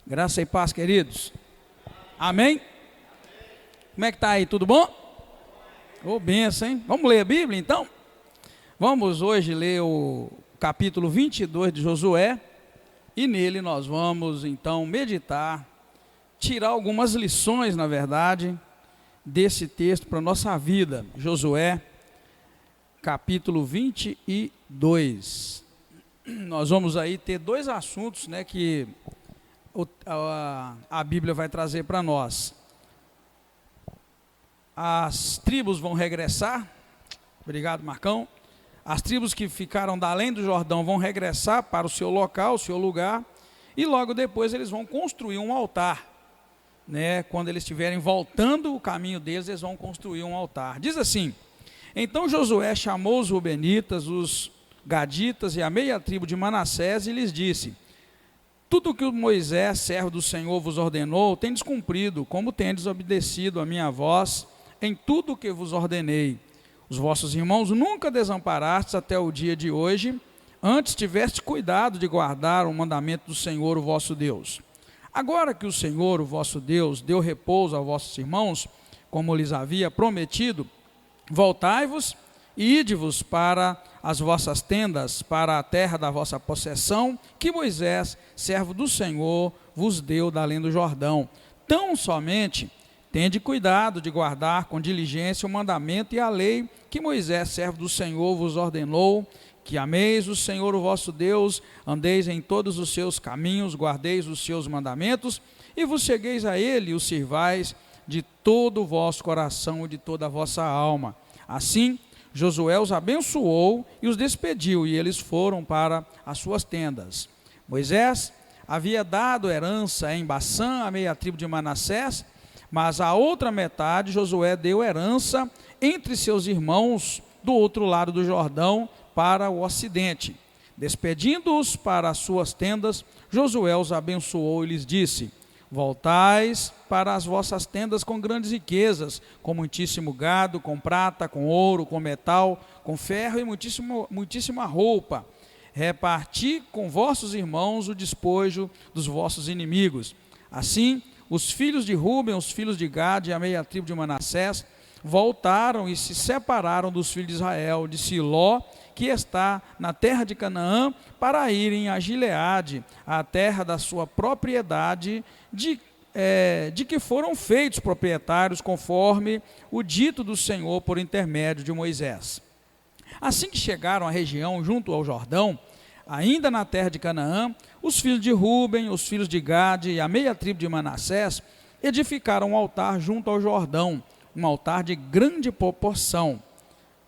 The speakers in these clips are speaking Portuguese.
Graça e paz, queridos. Amém? Como é que está aí? Tudo bom? Ô, benção, hein? Vamos ler a Bíblia, então? Vamos hoje ler o capítulo 22 de Josué. E nele nós vamos, então, meditar, tirar algumas lições, na verdade, desse texto para a nossa vida. Josué, capítulo 22. Nós vamos aí ter dois assuntos, né, que a Bíblia vai trazer para nós. As tribos vão regressar. Obrigado, Marcão. As tribos que ficaram da além do Jordão vão regressar para o seu local, o seu lugar, e logo depois eles vão construir um altar, né? Quando eles estiverem voltando o caminho deles, eles vão construir um altar. Diz assim: então Josué chamou os Rubenitas, os Gaditas e a meia tribo de Manassés e lhes disse: tudo o que Moisés, servo do Senhor, vos ordenou, tendes cumprido, como tendes obedecido a minha voz em tudo o que vos ordenei. Os vossos irmãos nunca desamparastes até o dia de hoje, antes tiveste cuidado de guardar o mandamento do Senhor, o vosso Deus. Agora que o Senhor, o vosso Deus, deu repouso aos vossos irmãos, como lhes havia prometido, voltai-vos e ide-vos para as vossas tendas, para a terra da vossa possessão, que Moisés, servo do Senhor, vos deu da além do Jordão. Tão somente tende cuidado de guardar com diligência o mandamento e a lei que Moisés, servo do Senhor, vos ordenou, que ameis o Senhor, o vosso Deus, andeis em todos os seus caminhos, guardeis os seus mandamentos, e vos chegueis a ele e o sirvais de todo o vosso coração e de toda a vossa alma. Assim, Josué os abençoou e os despediu, e eles foram para as suas tendas. Moisés havia dado herança em Bassã à meia tribo de Manassés, mas a outra metade Josué deu herança entre seus irmãos do outro lado do Jordão, para o ocidente. Despedindo-os para as suas tendas, Josué os abençoou e lhes disse: voltais para as vossas tendas com grandes riquezas, com muitíssimo gado, com prata, com ouro, com metal, com ferro e muitíssima roupa. Reparti com vossos irmãos o despojo dos vossos inimigos. Assim, os filhos de Ruben, os filhos de Gade e a meia tribo de Manassés voltaram e se separaram dos filhos de Israel, de Siló, que está na terra de Canaã, para irem a Gileade, a terra da sua propriedade, de que foram feitos proprietários, conforme o dito do Senhor por intermédio de Moisés. Assim que chegaram à região junto ao Jordão, ainda na terra de Canaã, os filhos de Ruben, os filhos de Gade e a meia tribo de Manassés edificaram um altar junto ao Jordão, um altar de grande proporção.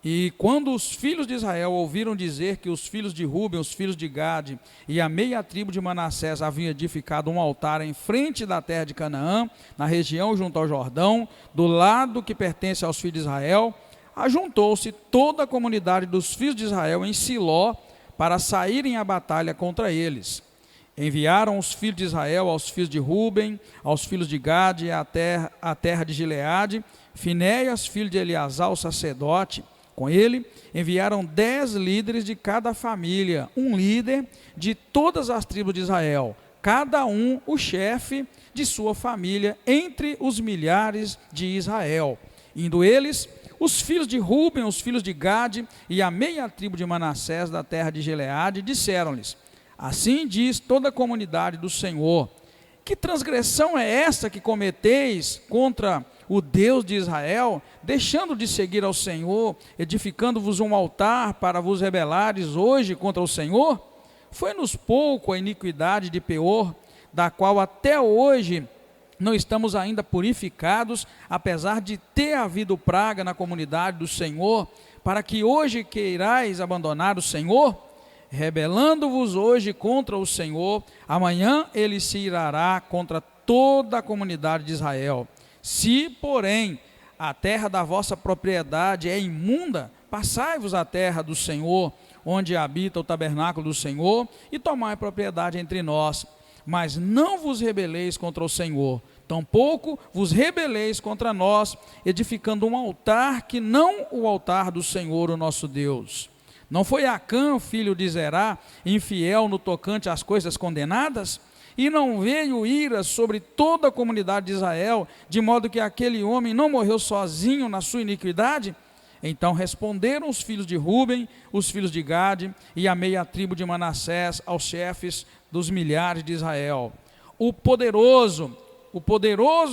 E quando os filhos de Israel ouviram dizer que os filhos de Ruben, os filhos de Gade e a meia tribo de Manassés haviam edificado um altar em frente da terra de Canaã, na região junto ao Jordão, do lado que pertence aos filhos de Israel, ajuntou-se toda a comunidade dos filhos de Israel em Siló para saírem à batalha contra eles. Enviaram os filhos de Israel aos filhos de Ruben, aos filhos de Gade, à terra de Gileade, Finéias, filho de Eleazar, o sacerdote. Com ele, enviaram 10 líderes de cada família, um líder de todas as tribos de Israel, cada um o chefe de sua família, entre os milhares de Israel. Indo eles, os filhos de Ruben, os filhos de Gade e a meia tribo de Manassés da terra de Gileade, disseram-lhes: assim diz toda a comunidade do Senhor: que transgressão é esta que cometeis contra o Deus de Israel, deixando de seguir ao Senhor, edificando-vos um altar para vos rebelares hoje contra o Senhor? Foi-nos pouco a iniquidade de Peor, da qual até hoje não estamos ainda purificados, apesar de ter havido praga na comunidade do Senhor, para que hoje queirais abandonar o Senhor? Rebelando-vos hoje contra o Senhor, amanhã ele se irará contra toda a comunidade de Israel. Se, porém, a terra da vossa propriedade é imunda, passai-vos à terra do Senhor, onde habita o tabernáculo do Senhor, e tomai propriedade entre nós. Mas não vos rebeleis contra o Senhor, tampouco vos rebeleis contra nós, edificando um altar que não o altar do Senhor, o nosso Deus. Não foi Acã, filho de Zerá, infiel no tocante às coisas condenadas? e não veio ira sobre toda a comunidade de Israel, de modo que aquele homem não morreu sozinho na sua iniquidade? Então responderam os filhos de Ruben, os filhos de Gade e a meia tribo de Manassés aos chefes dos milhares de Israel: o poderoso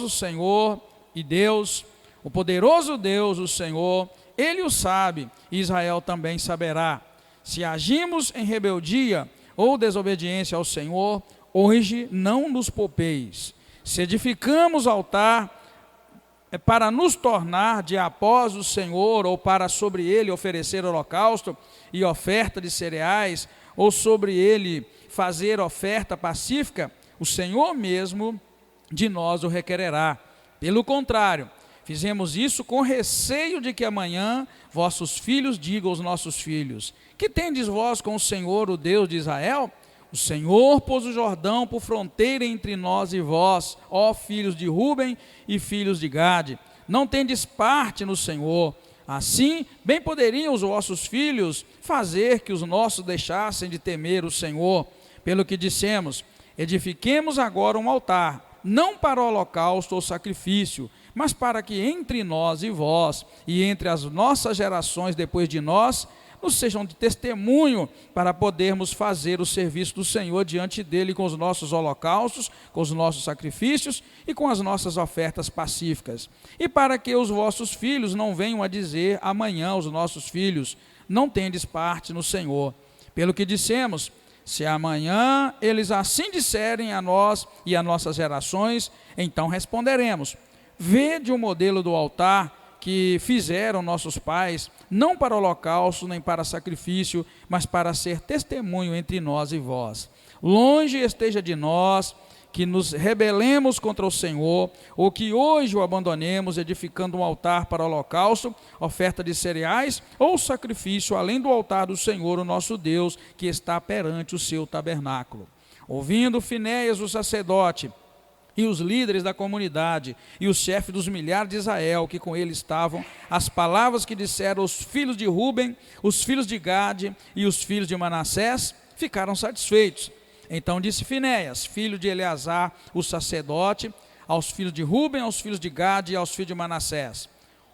Senhor e Deus, o poderoso Deus, o Senhor, Ele o sabe, e Israel também saberá. Se agimos em rebeldia ou desobediência ao Senhor, hoje não nos poupeis. Se edificamos altar para nos tornar de após o Senhor, ou para sobre ele oferecer holocausto e oferta de cereais, ou sobre ele fazer oferta pacífica, o Senhor mesmo de nós o requererá. Pelo contrário, fizemos isso com receio de que amanhã vossos filhos digam aos nossos filhos: que tendes vós com o Senhor, o Deus de Israel? O Senhor pôs o Jordão por fronteira entre nós e vós, ó filhos de Ruben e filhos de Gade. Não tendes parte no Senhor. Assim, bem poderiam os vossos filhos fazer que os nossos deixassem de temer o Senhor. Pelo que dissemos: edifiquemos agora um altar, não para holocausto ou sacrifício, mas para que entre nós e vós, e entre as nossas gerações depois de nós, nos sejam de testemunho, para podermos fazer o serviço do Senhor diante dele com os nossos holocaustos, com os nossos sacrifícios e com as nossas ofertas pacíficas. E para que os vossos filhos não venham a dizer amanhã aos nossos filhos: não tendes parte no Senhor. Pelo que dissemos: se amanhã eles assim disserem a nós e a nossas gerações, então responderemos: vede o modelo do altar que fizeram nossos pais, não para holocausto nem para sacrifício, mas para ser testemunho entre nós e vós. Longe esteja de nós que nos rebelemos contra o Senhor, ou que hoje o abandonemos, edificando um altar para holocausto, oferta de cereais ou sacrifício, além do altar do Senhor, o nosso Deus, que está perante o seu tabernáculo. Ouvindo Finéias, o sacerdote, e os líderes da comunidade, e os chefes dos milhares de Israel, que com ele estavam, as palavras que disseram os filhos de Ruben, os filhos de Gade e os filhos de Manassés, ficaram satisfeitos. Então disse Finéias, filho de Eleazar, o sacerdote, aos filhos de Ruben, aos filhos de Gade e aos filhos de Manassés: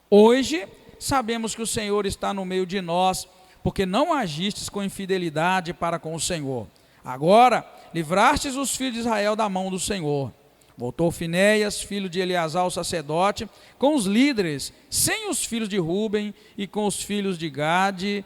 hoje sabemos que o Senhor está no meio de nós, porque não agistes com infidelidade para com o Senhor. Agora livrastes os filhos de Israel da mão do Senhor. Voltou Finéias, filho de Eleazar, o sacerdote, com os líderes, sem os filhos de Ruben e com os filhos de Gade,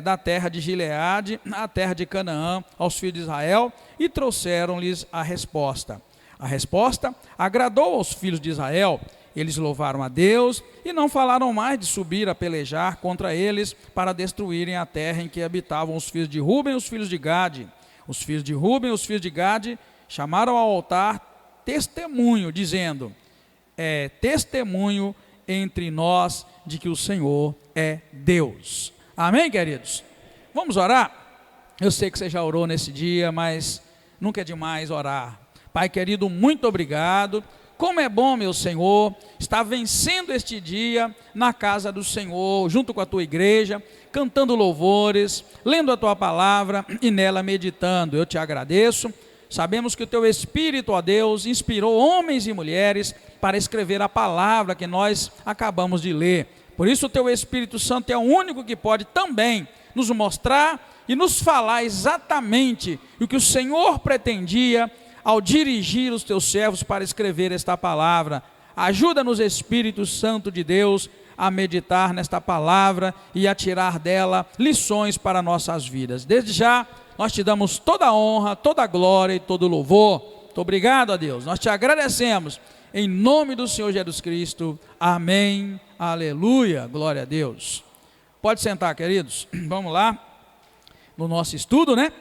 da terra de Gileade, a terra de Canaã, aos filhos de Israel, e trouxeram-lhes a resposta. A resposta agradou aos filhos de Israel. Eles louvaram a Deus e não falaram mais de subir a pelejar contra eles para destruírem a terra em que habitavam os filhos de Ruben e os filhos de Gade. Os filhos de Ruben e os filhos de Gade chamaram ao altar testemunho, dizendo: é testemunho entre nós de que o Senhor é Deus. Amém, queridos? Vamos orar? Eu sei que você já orou nesse dia, mas nunca é demais orar. Pai querido, muito obrigado. Como é bom, meu Senhor, estar vencendo este dia na casa do Senhor, junto com a tua igreja, cantando louvores, lendo a tua palavra e nela meditando. Eu te agradeço. Sabemos que o teu Espírito, ó Deus, inspirou homens e mulheres para escrever a palavra que nós acabamos de ler. Por isso o teu Espírito Santo é o único que pode também nos mostrar e nos falar exatamente o que o Senhor pretendia ao dirigir os teus servos para escrever esta palavra. Ajuda-nos, Espírito Santo de Deus, a meditar nesta palavra e a tirar dela lições para nossas vidas. Desde já, nós te damos toda a honra, toda a glória e todo o louvor. Muito obrigado a Deus, nós te agradecemos, em nome do Senhor Jesus Cristo, amém, aleluia, glória a Deus. Pode sentar, queridos, vamos lá, no nosso estudo, né?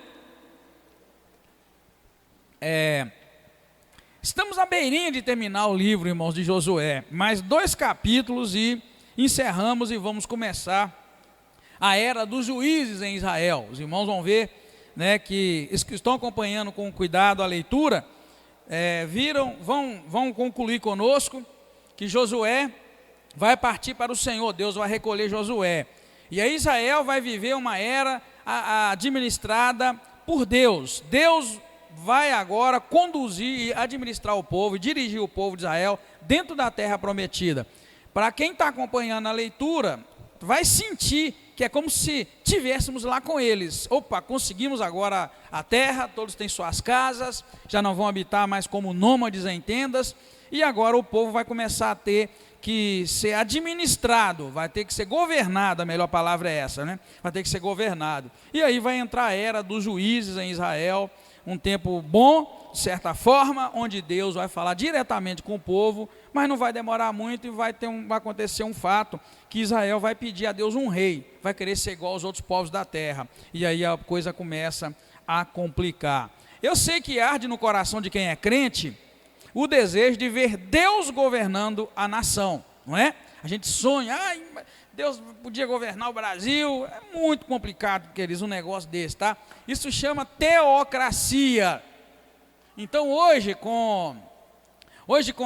Estamos à beirinha de terminar o livro, irmãos, de Josué, mais 2 capítulos e encerramos e vamos começar a era dos juízes em Israel. Os irmãos vão ver, né, que estão acompanhando com cuidado a leitura, vão concluir conosco que Josué vai partir para o Senhor. Deus vai recolher Josué, e aí Israel vai viver uma era administrada por Deus. Deus vai agora conduzir e administrar o povo, dirigir o povo de Israel dentro da terra prometida. Para quem está acompanhando a leitura, vai sentir que é como se tivéssemos lá com eles. Opa, conseguimos agora a terra, todos têm suas casas, já não vão habitar mais como nômades em tendas, e agora o povo vai começar a ter que ser administrado, vai ter que ser governado, a melhor palavra é essa, né? Vai ter que ser governado. E aí vai entrar a era dos juízes em Israel, um tempo bom, de certa forma, onde Deus vai falar diretamente com o povo, mas não vai demorar muito e vai acontecer um fato, que Israel vai pedir a Deus um rei, vai querer ser igual aos outros povos da terra, e aí a coisa começa a complicar. Eu sei que arde no coração de quem é crente o desejo de ver Deus governando a nação, não é? A gente sonha, Deus podia governar o Brasil. É muito complicado, queridos, um negócio desse, tá? Isso chama teocracia. Então hoje com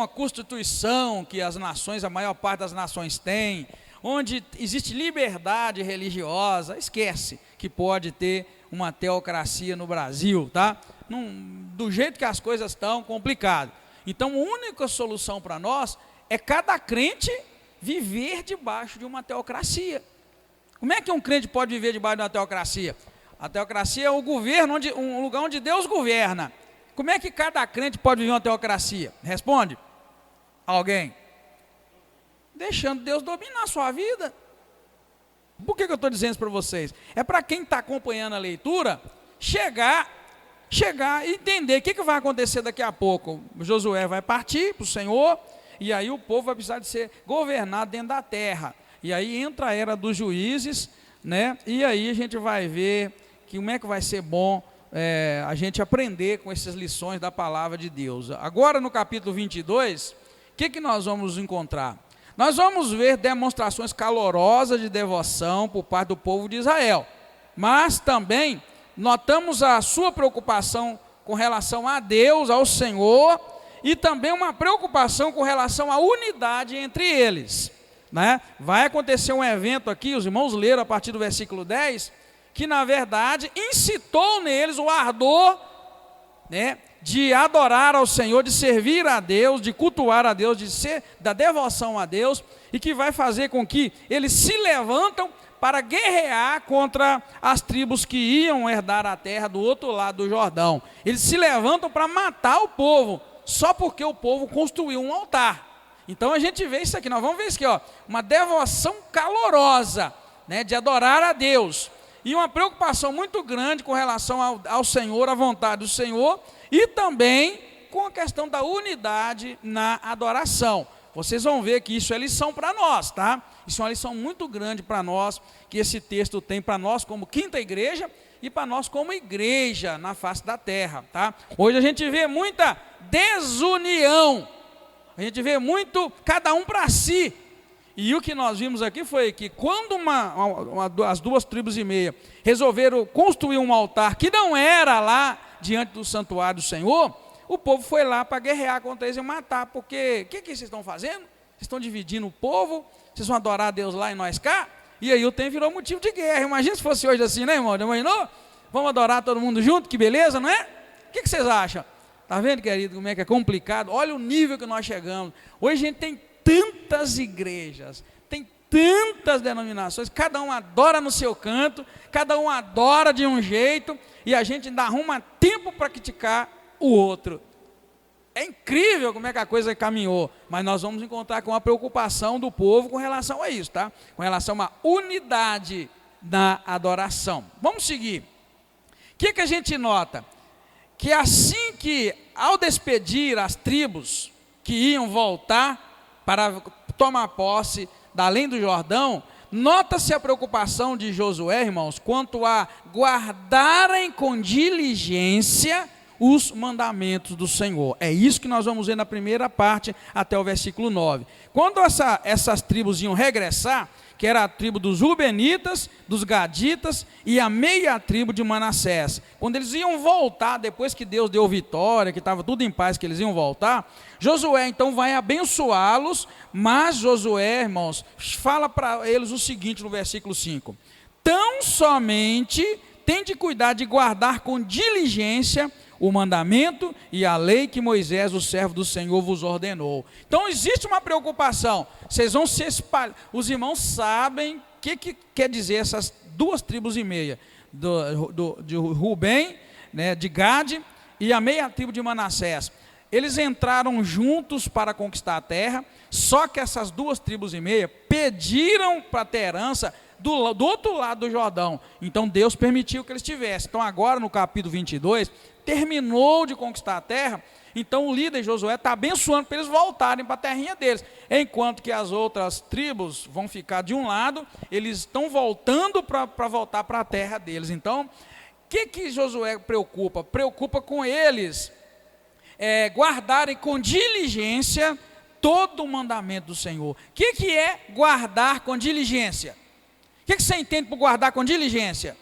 a Constituição que as nações, a maior parte das nações tem, onde existe liberdade religiosa, esquece que pode ter uma teocracia no Brasil, tá? Do jeito que as coisas estão, complicado. Então a única solução para nós é cada crente viver debaixo de uma teocracia. Como é que um crente pode viver debaixo de uma teocracia? A teocracia é o governo, um lugar onde Deus governa. Como é que cada crente pode viver uma teocracia? Responde. Alguém? Deixando Deus dominar a sua vida. Por que eu estou dizendo isso para vocês? É para quem está acompanhando a leitura, chegar e entender o que vai acontecer daqui a pouco. Josué vai partir para o Senhor, e aí o povo vai precisar de ser governado dentro da terra. E aí entra a era dos juízes, né? E aí a gente vai ver como é que vai ser bom a gente aprender com essas lições da palavra de Deus. Agora no capítulo 22, o que nós vamos encontrar? Nós vamos ver demonstrações calorosas de devoção por parte do povo de Israel, mas também notamos a sua preocupação com relação a Deus, ao Senhor, e também uma preocupação com relação à unidade entre eles, né? Vai acontecer um evento aqui, os irmãos leram a partir do versículo 10, que na verdade incitou neles o ardor, né, de adorar ao Senhor, de servir a Deus, de cultuar a Deus, de ser da devoção a Deus, e que vai fazer com que eles se levantam para guerrear contra as tribos que iam herdar a terra do outro lado do Jordão. Eles se levantam para matar o povo, só porque o povo construiu um altar. Então a gente vê isso aqui, nós vamos ver isso aqui, ó, uma devoção calorosa, né, de adorar a Deus, e uma preocupação muito grande com relação ao Senhor, à vontade do Senhor, e também com a questão da unidade na adoração. Vocês vão ver que isso é lição para nós, tá? Isso é uma lição muito grande para nós, que esse texto tem para nós como quinta igreja e para nós como igreja na face da terra, tá? Hoje a gente vê muita desunião, a gente vê muito cada um para si. E o que nós vimos aqui foi que quando as duas tribos e meia resolveram construir um altar que não era lá diante do santuário do Senhor, o povo foi lá para guerrear contra eles e matar, porque o que vocês estão fazendo? Vocês estão dividindo o povo, vocês vão adorar a Deus lá e nós cá? E aí o tempo virou motivo de guerra. Imagina se fosse hoje assim, né, irmão? Já imaginou? Vamos adorar todo mundo junto, que beleza, não é? O que vocês acham? Está vendo, querido, como é que é complicado? Olha o nível que nós chegamos. Hoje a gente tem tantas igrejas, tem tantas denominações, cada um adora no seu canto, cada um adora de um jeito, e a gente ainda arruma tempo para criticar o outro. É incrível como é que a coisa caminhou, mas nós vamos encontrar com a preocupação do povo com relação a isso, tá? Com relação à unidade na adoração. Vamos seguir. O que a gente nota? Que assim que, ao despedir as tribos que iam voltar para tomar posse da além do Jordão, nota-se a preocupação de Josué, irmãos, quanto a guardarem com diligência os mandamentos do Senhor. É isso que nós vamos ver na primeira parte, até o versículo 9. Quando essas tribos iam regressar, que era a tribo dos Rubenitas, dos Gaditas e a meia tribo de Manassés. Quando eles iam voltar, depois que Deus deu vitória, que estava tudo em paz, que eles iam voltar, Josué então vai abençoá-los, mas Josué, irmãos, fala para eles o seguinte no versículo 5: tão somente tem de cuidar de guardar com diligência o mandamento e a lei que Moisés, o servo do Senhor, vos ordenou. Então existe uma preocupação, vocês vão se espalhar, os irmãos sabem o que quer dizer essas 2,5 tribos, de Rubem, né, de Gade, e a meia tribo de Manassés. Eles entraram juntos para conquistar a terra, só que essas 2,5 tribos pediram para ter herança do outro lado do Jordão. Então Deus permitiu que eles tivessem. Então agora no capítulo 22, terminou de conquistar a terra, então o líder Josué está abençoando para eles voltarem para a terrinha deles, enquanto que as outras tribos vão ficar de um lado, eles estão voltando para voltar para a terra deles. Então, o que Josué preocupa? Preocupa com eles guardarem com diligência todo o mandamento do Senhor. O que é guardar com diligência? O que você entende por guardar com diligência?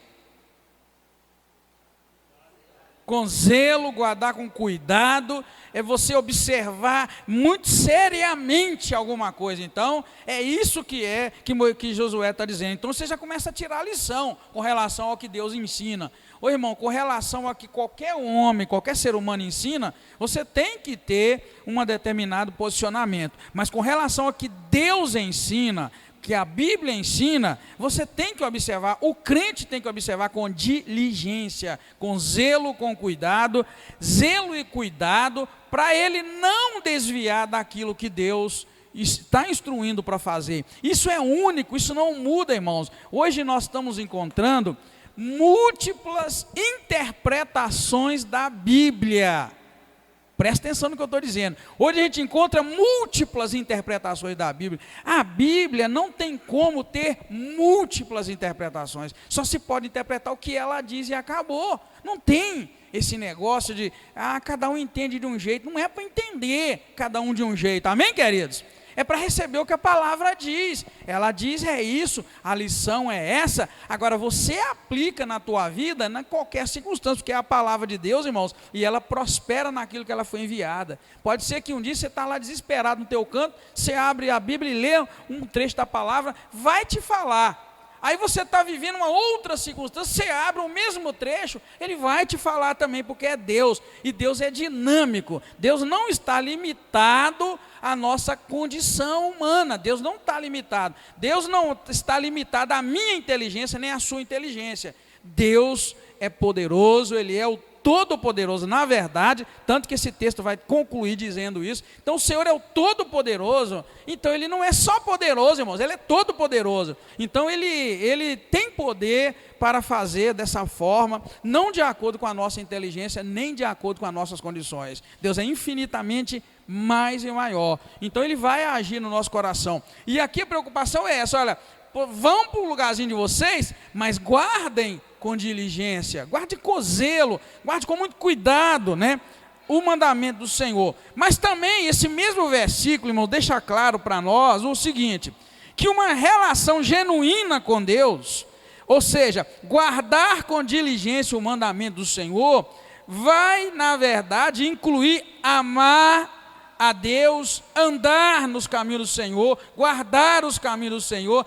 Com zelo, guardar com cuidado, é você observar muito seriamente alguma coisa. Então, é isso que Josué está dizendo. Então, você já começa a tirar a lição com relação ao que Deus ensina. Ô irmão, com relação ao que qualquer homem, qualquer ser humano ensina, você tem que ter um determinado posicionamento. Mas com relação ao que Deus ensina, que a Bíblia ensina, você tem que observar, o crente tem que observar com diligência, com zelo, com cuidado, zelo e cuidado, para ele não desviar daquilo que Deus está instruindo para fazer. Isso é único, isso não muda, irmãos. Hoje nós estamos encontrando múltiplas interpretações da Bíblia. Presta atenção no que eu estou dizendo. Hoje a gente encontra múltiplas interpretações da Bíblia. A Bíblia não tem como ter múltiplas interpretações. Só se pode interpretar o que ela diz e acabou. Não tem esse negócio de, cada um entende de um jeito. Não é para entender cada um de um jeito. Amém, queridos? É para receber o que a palavra diz. Ela diz isso, a lição é essa. Agora você aplica na tua vida, em qualquer circunstância, porque é a palavra de Deus, irmãos, e ela prospera naquilo que ela foi enviada. Pode ser que um dia você está lá desesperado no teu canto, você abre a Bíblia e lê um trecho da palavra, vai te falar. Aí você está vivendo uma outra circunstância, você abre o mesmo trecho, ele vai te falar também, porque é Deus, e Deus é dinâmico. Deus não está limitado à nossa condição humana, Deus não está limitado. Deus não está limitado à minha inteligência, nem à sua inteligência. Deus é poderoso, Ele é o Todo-Poderoso, na verdade, tanto que esse texto vai concluir dizendo isso. Então o Senhor é o Todo-Poderoso, então Ele não é só poderoso, irmãos, Ele é Todo-Poderoso. Então ele tem poder para fazer dessa forma, não de acordo com a nossa inteligência, nem de acordo com as nossas condições. Deus é infinitamente mais e maior, então Ele vai agir no nosso coração. E aqui a preocupação é essa, olha, vão para o lugarzinho de vocês, mas guardem com diligência, guarde com zelo, guarde com muito cuidado, né, o mandamento do Senhor. Mas também esse mesmo versículo, irmão, deixa claro para nós o seguinte, que uma relação genuína com Deus, ou seja, guardar com diligência o mandamento do Senhor, vai, na verdade, incluir amar a Deus, andar nos caminhos do Senhor, guardar os caminhos do Senhor,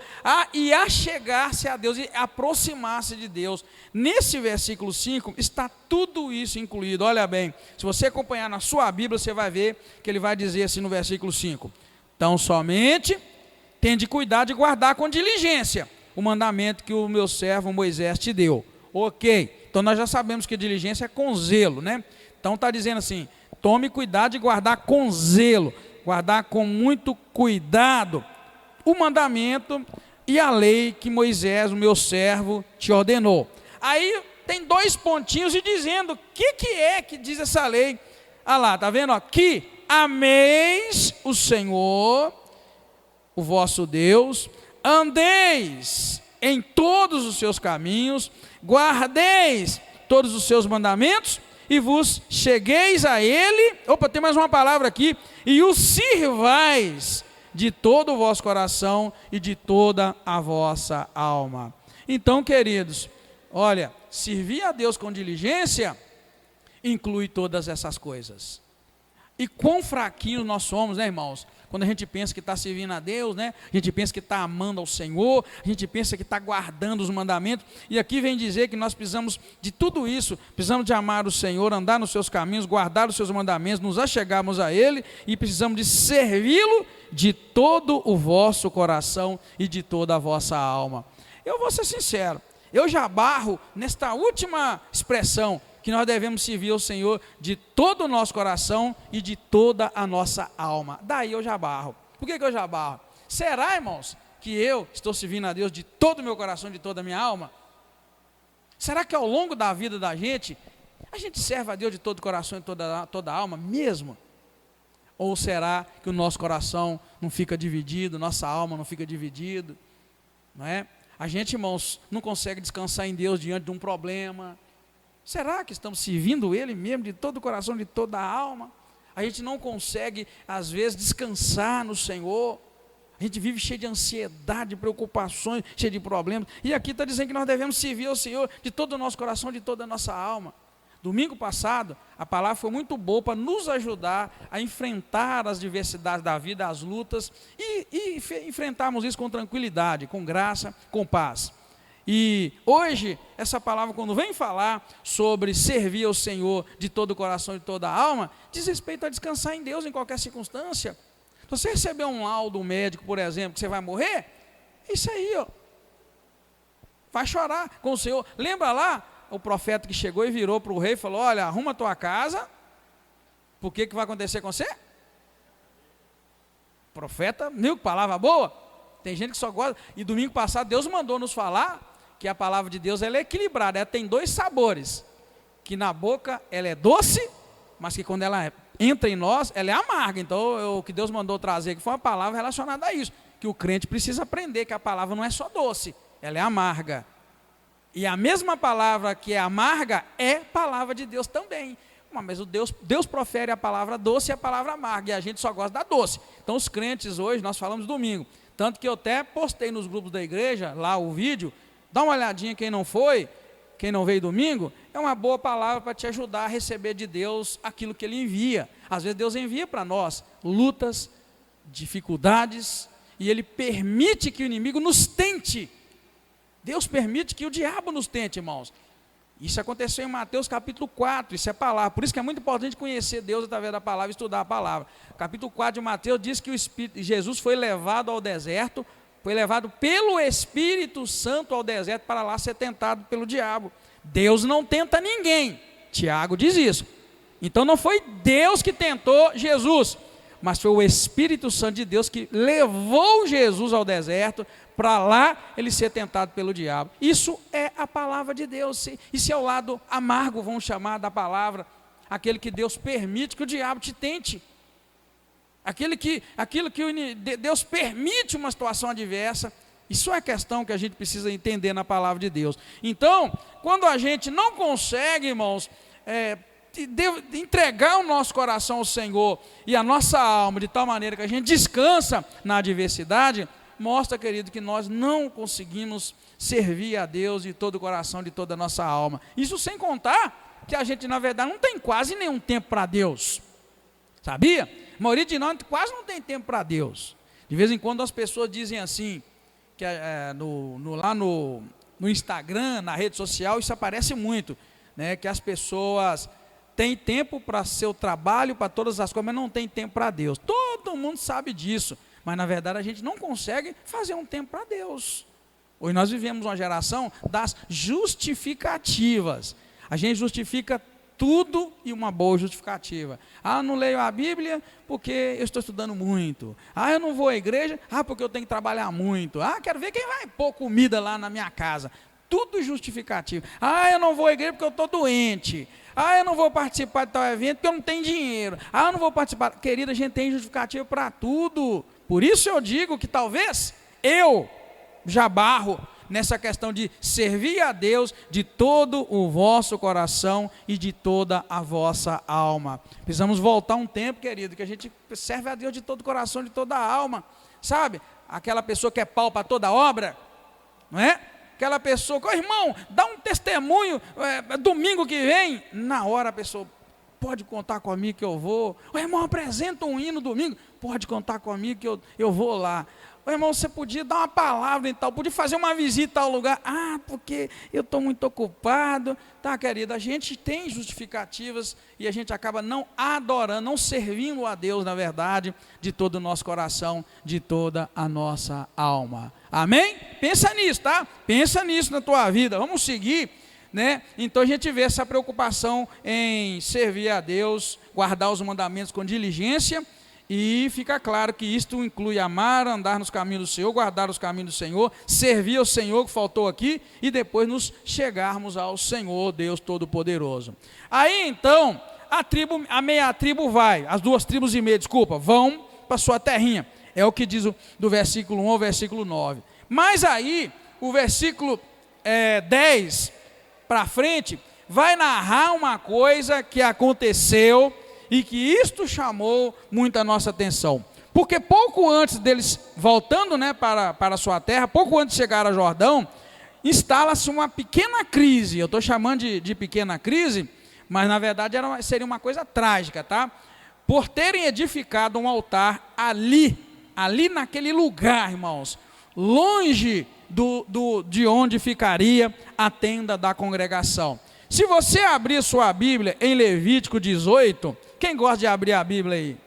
e achegar-se a Deus, e aproximar-se de Deus. Nesse versículo 5 está tudo isso incluído. Olha bem, se você acompanhar na sua Bíblia, você vai ver que ele vai dizer assim no versículo 5: então somente tende cuidado de guardar com diligência o mandamento que o meu servo Moisés te deu. Ok, então nós já sabemos que diligência é com zelo, né? Então está dizendo assim, tome cuidado de guardar com zelo, guardar com muito cuidado o mandamento e a lei que Moisés, o meu servo, te ordenou. Aí tem 2 pontinhos e dizendo, o que diz essa lei? Lá, está vendo? Que ameis o Senhor, o vosso Deus, andeis em todos os seus caminhos, guardeis todos os seus mandamentos, e vos chegueis a Ele, tem mais uma palavra aqui, e o sirvais de todo o vosso coração e de toda a vossa alma. Então, queridos, olha, servir a Deus com diligência inclui todas essas coisas. E quão fraquinhos nós somos, né, irmãos? quando a gente pensa que está servindo a Deus, né? A gente pensa que está amando ao Senhor, a gente pensa que está guardando os mandamentos, e aqui vem dizer que nós precisamos de tudo isso, precisamos de amar o Senhor, andar nos seus caminhos, guardar os seus mandamentos, nos achegarmos a Ele, e precisamos de servi-lo de todo o vosso coração e de toda a vossa alma. Eu vou ser sincero, eu já barro nesta última expressão, que nós devemos servir ao Senhor de todo o nosso coração e de toda a nossa alma. Daí eu já barro. Por que eu já barro? Será, irmãos, que eu estou servindo a Deus de todo o meu coração, de toda a minha alma? Será que ao longo da vida da gente, a gente serve a Deus de todo o coração e toda a alma mesmo? Ou será que o nosso coração não fica dividido, nossa alma não fica dividida? Não é? A gente, irmãos, não consegue descansar em Deus diante de um problema. Será que estamos servindo Ele mesmo de todo o coração, de toda a alma? A gente não consegue, às vezes, descansar no Senhor. A gente vive cheio de ansiedade, de preocupações, cheio de problemas. E aqui está dizendo que nós devemos servir ao Senhor de todo o nosso coração, de toda a nossa alma. Domingo passado, a palavra foi muito boa para nos ajudar a enfrentar as diversidades da vida, as lutas, e enfrentarmos isso com tranquilidade, com graça, com paz. E hoje, essa palavra, quando vem falar sobre servir ao Senhor de todo o coração e de toda a alma, diz respeito a descansar em Deus em qualquer circunstância. Se você receber um laudo médico, por exemplo, que você vai morrer, é isso aí, ó. Vai chorar com o Senhor. Lembra lá o profeta que chegou e virou para o rei e falou: olha, arruma a tua casa, porque que vai acontecer com você? Profeta, viu que palavra boa? Tem gente que só gosta. E domingo passado Deus mandou nos falar que a palavra de Deus ela é equilibrada, ela tem dois sabores, que na boca ela é doce, mas que quando ela entra em nós, ela é amarga. Então o que Deus mandou trazer aqui foi uma palavra relacionada a isso, que o crente precisa aprender que a palavra não é só doce, ela é amarga. E a mesma palavra que é amarga é palavra de Deus também. Mas Deus profere a palavra doce e a palavra amarga, e a gente só gosta da doce. Então os crentes hoje, nós falamos domingo, tanto que eu até postei nos grupos da igreja, lá o vídeo, dá uma olhadinha quem não foi, quem não veio domingo, é uma boa palavra para te ajudar a receber de Deus aquilo que Ele envia. Às vezes Deus envia para nós lutas, dificuldades, e Ele permite que o inimigo nos tente. Deus permite que o diabo nos tente, irmãos. Isso aconteceu em Mateus capítulo 4, isso é palavra. Por isso que é muito importante conhecer Deus através da palavra, estudar a palavra. Capítulo 4 de Mateus diz que Jesus foi levado ao deserto, foi levado pelo Espírito Santo ao deserto para lá ser tentado pelo diabo. Deus não tenta ninguém, Tiago diz isso. Então não foi Deus que tentou Jesus, mas foi o Espírito Santo de Deus que levou Jesus ao deserto, para lá ele ser tentado pelo diabo. Isso é a palavra de Deus. Isso é o lado amargo, vamos chamar, da palavra, aquele que Deus permite que o diabo te tente. Aquilo que Deus permite uma situação adversa. Isso é questão que a gente precisa entender na palavra de Deus. Então, quando a gente não consegue, irmãos, entregar o nosso coração ao Senhor e a nossa alma de tal maneira que a gente descansa na adversidade, mostra, querido, que nós não conseguimos servir a Deus de todo o coração, de toda a nossa alma. Isso sem contar que a gente, na verdade, não tem quase nenhum tempo para Deus. Sabia? A maioria de nós quase não tem tempo para Deus. De vez em quando as pessoas dizem assim, que lá no Instagram, na rede social, isso aparece muito, né, que as pessoas têm tempo para seu trabalho, para todas as coisas, mas não tem tempo para Deus. Todo mundo sabe disso, mas na verdade a gente não consegue fazer um tempo para Deus. Hoje nós vivemos uma geração das justificativas. A gente justifica tudo e uma boa justificativa. Ah, não leio a Bíblia porque eu estou estudando muito. Ah, eu não vou à igreja porque eu tenho que trabalhar muito. Ah, quero ver quem vai pôr comida lá na minha casa. Tudo justificativo. Ah, eu não vou à igreja porque eu estou doente. Ah, eu não vou participar de tal evento porque eu não tenho dinheiro. Ah, eu não vou participar. Querida, a gente tem justificativo para tudo. Por isso eu digo que talvez eu já barro nessa questão de servir a Deus de todo o vosso coração e de toda a vossa alma. Precisamos voltar um tempo, querido, que a gente serve a Deus de todo o coração, de toda a alma. Sabe? Aquela pessoa que é pau para toda obra, não é? Aquela pessoa, irmão, dá um testemunho, domingo que vem, na hora a pessoa pode contar comigo que eu vou. O irmão, apresenta um hino domingo, pode contar comigo que eu vou lá. O irmão, você podia dar uma palavra e tal, podia fazer uma visita ao lugar. Ah, porque eu estou muito ocupado. Tá, querida, a gente tem justificativas e a gente acaba não adorando, não servindo a Deus, na verdade, de todo o nosso coração, de toda a nossa alma. Amém? Pensa nisso, tá? Pensa nisso na tua vida. Vamos seguir, né? Então a gente vê essa preocupação em servir a Deus, guardar os mandamentos com diligência. E fica claro que isto inclui amar, andar nos caminhos do Senhor, guardar os caminhos do Senhor, servir ao Senhor, que faltou aqui, e depois nos chegarmos ao Senhor, Deus Todo-Poderoso. Aí então, a meia tribo vai, as 2 tribos e meia, vão para sua terrinha. É o que diz do versículo 1 ao versículo 9. Mas aí, o versículo 10 para frente, vai narrar uma coisa que aconteceu, e que isto chamou muito a nossa atenção, porque pouco antes deles, voltando, né, para a sua terra, pouco antes de chegar a Jordão, instala-se uma pequena crise. Eu estou chamando de pequena crise, mas na verdade seria uma coisa trágica, tá? Por terem edificado um altar ali naquele lugar, irmãos, longe de onde ficaria a tenda da congregação. Se você abrir sua Bíblia em Levítico 18, quem gosta de abrir a Bíblia aí?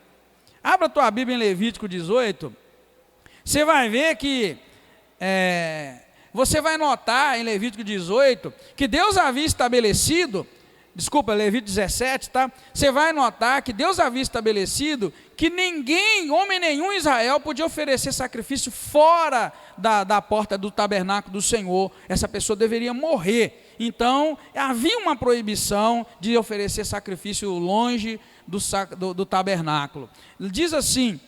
Abra a tua Bíblia em Levítico 18, você vai ver que, você vai notar em Levítico 18, que Deus havia estabelecido, Levítico 17, tá? Você vai notar que Deus havia estabelecido que ninguém, homem nenhum em Israel, podia oferecer sacrifício fora da porta do tabernáculo do Senhor. Essa pessoa deveria morrer. Então, havia uma proibição de oferecer sacrifício longe do tabernáculo. Diz assim,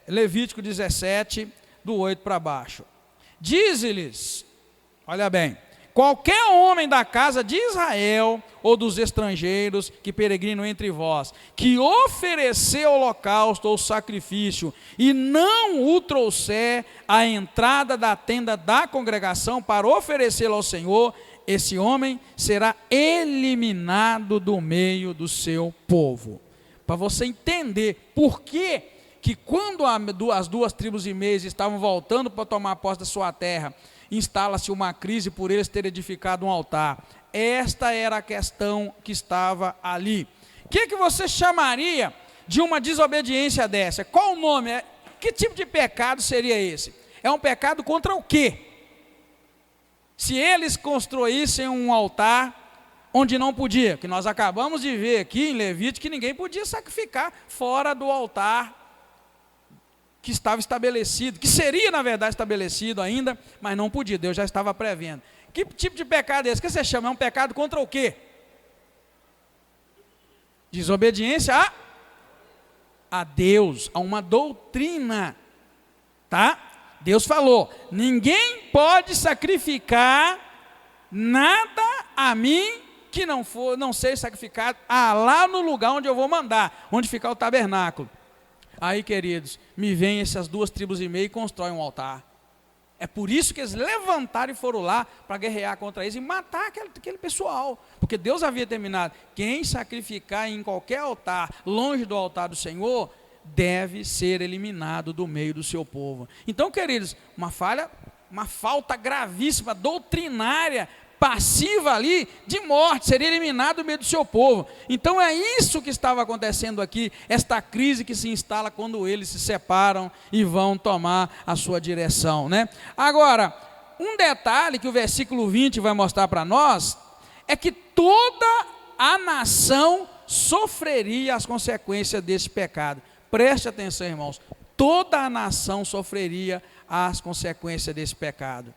Levítico 17, do 8 para baixo. Diz-lhes, olha bem, qualquer homem da casa de Israel ou dos estrangeiros que peregrinam entre vós, que oferecer holocausto ou sacrifício e não o trouxer à entrada da tenda da congregação para oferecê-lo ao Senhor, esse homem será eliminado do meio do seu povo. Para você entender por que quando as 2 tribos e meia estavam voltando para tomar posse da sua terra, instala-se uma crise por eles terem edificado um altar. Esta era a questão que estava ali. O que você chamaria de uma desobediência dessa? Qual o nome? Que tipo de pecado seria esse? É um pecado contra o quê? Se eles construíssem um altar onde não podia, que nós acabamos de ver aqui em Levítico, que ninguém podia sacrificar fora do altar que estava estabelecido, que seria na verdade estabelecido ainda, mas não podia, Deus já estava prevendo. Que tipo de pecado é esse? Que você chama? É um pecado contra o quê? Desobediência a Deus, a uma doutrina, tá? Deus falou, ninguém pode sacrificar nada a mim que não seja sacrificado lá no lugar onde eu vou mandar, onde ficar o tabernáculo. Aí, queridos, me vêm essas 2 tribos e meia e constroem um altar. É por isso que eles levantaram e foram lá para guerrear contra eles e matar aquele pessoal. Porque Deus havia determinado, quem sacrificar em qualquer altar, longe do altar do Senhor, deve ser eliminado do meio do seu povo. Então, queridos, uma falta gravíssima, doutrinária, passiva ali, de morte, seria eliminado do meio do seu povo. Então é isso que estava acontecendo aqui, esta crise que se instala quando eles se separam e vão tomar a sua direção, né? Agora, um detalhe que o versículo 20 vai mostrar para nós, é que toda a nação sofreria as consequências desse pecado. Preste atenção, irmãos, toda a nação sofreria as consequências desse pecado.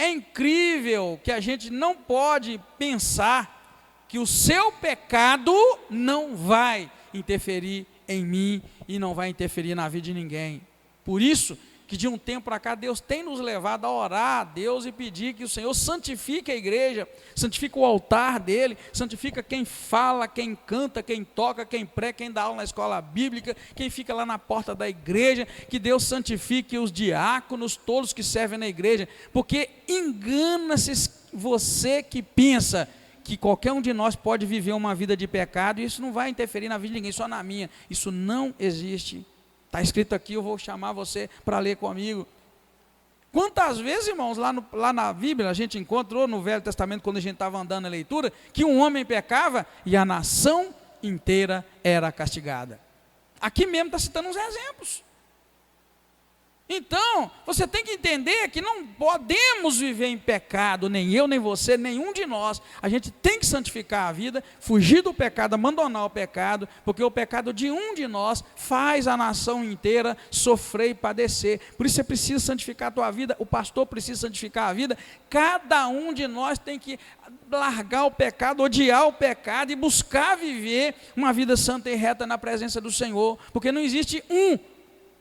É incrível que a gente não pode pensar que o seu pecado não vai interferir em mim e não vai interferir na vida de ninguém. Por isso que de um tempo para cá Deus tem nos levado a orar a Deus e pedir que o Senhor santifique a igreja, santifique o altar dele, santifica quem fala, quem canta, quem toca, quem prega, quem dá aula na escola bíblica, quem fica lá na porta da igreja, que Deus santifique os diáconos, todos que servem na igreja, porque engana-se você que pensa que qualquer um de nós pode viver uma vida de pecado e isso não vai interferir na vida de ninguém, só na minha. Isso não existe. Está escrito aqui, eu vou chamar você para ler comigo. Quantas vezes, irmãos, lá na Bíblia, a gente encontrou no Velho Testamento, quando a gente estava andando na leitura, que um homem pecava e a nação inteira era castigada. Aqui mesmo está citando uns exemplos. Então, você tem que entender que não podemos viver em pecado, nem eu, nem você, nenhum de nós. A gente tem que santificar a vida, fugir do pecado, abandonar o pecado, porque o pecado de um de nós faz a nação inteira sofrer e padecer. Por isso você precisa santificar a tua vida, o pastor precisa santificar a vida. Cada um de nós tem que largar o pecado, odiar o pecado e buscar viver uma vida santa e reta na presença do Senhor, porque não existe um.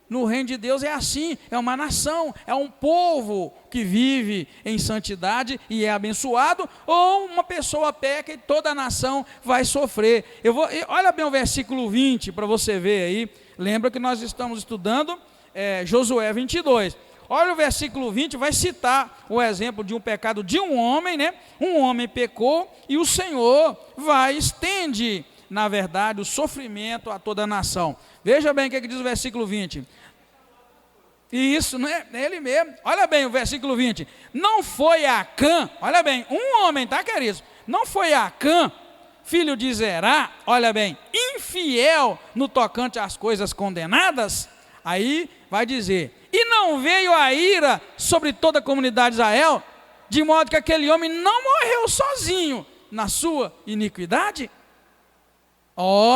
No reino de Deus é assim, é uma nação, é um povo que vive em santidade e é abençoado, ou uma pessoa peca e toda a nação vai sofrer. Olha bem o versículo 20 para você ver aí, lembra que nós estamos estudando Josué 22. Olha o versículo 20, vai citar o exemplo de um pecado de um homem, né? Um homem pecou e o Senhor estende, na verdade, o sofrimento a toda a nação. Veja bem o que diz o versículo 20. E isso, não é ele mesmo. Olha bem o versículo 20. Não foi Acã, olha bem, um homem, tá, queridos? Não foi Acã, filho de Zerá, olha bem, infiel no tocante às coisas condenadas? Aí vai dizer, e não veio a ira sobre toda a comunidade de Israel, de modo que aquele homem não morreu sozinho na sua iniquidade?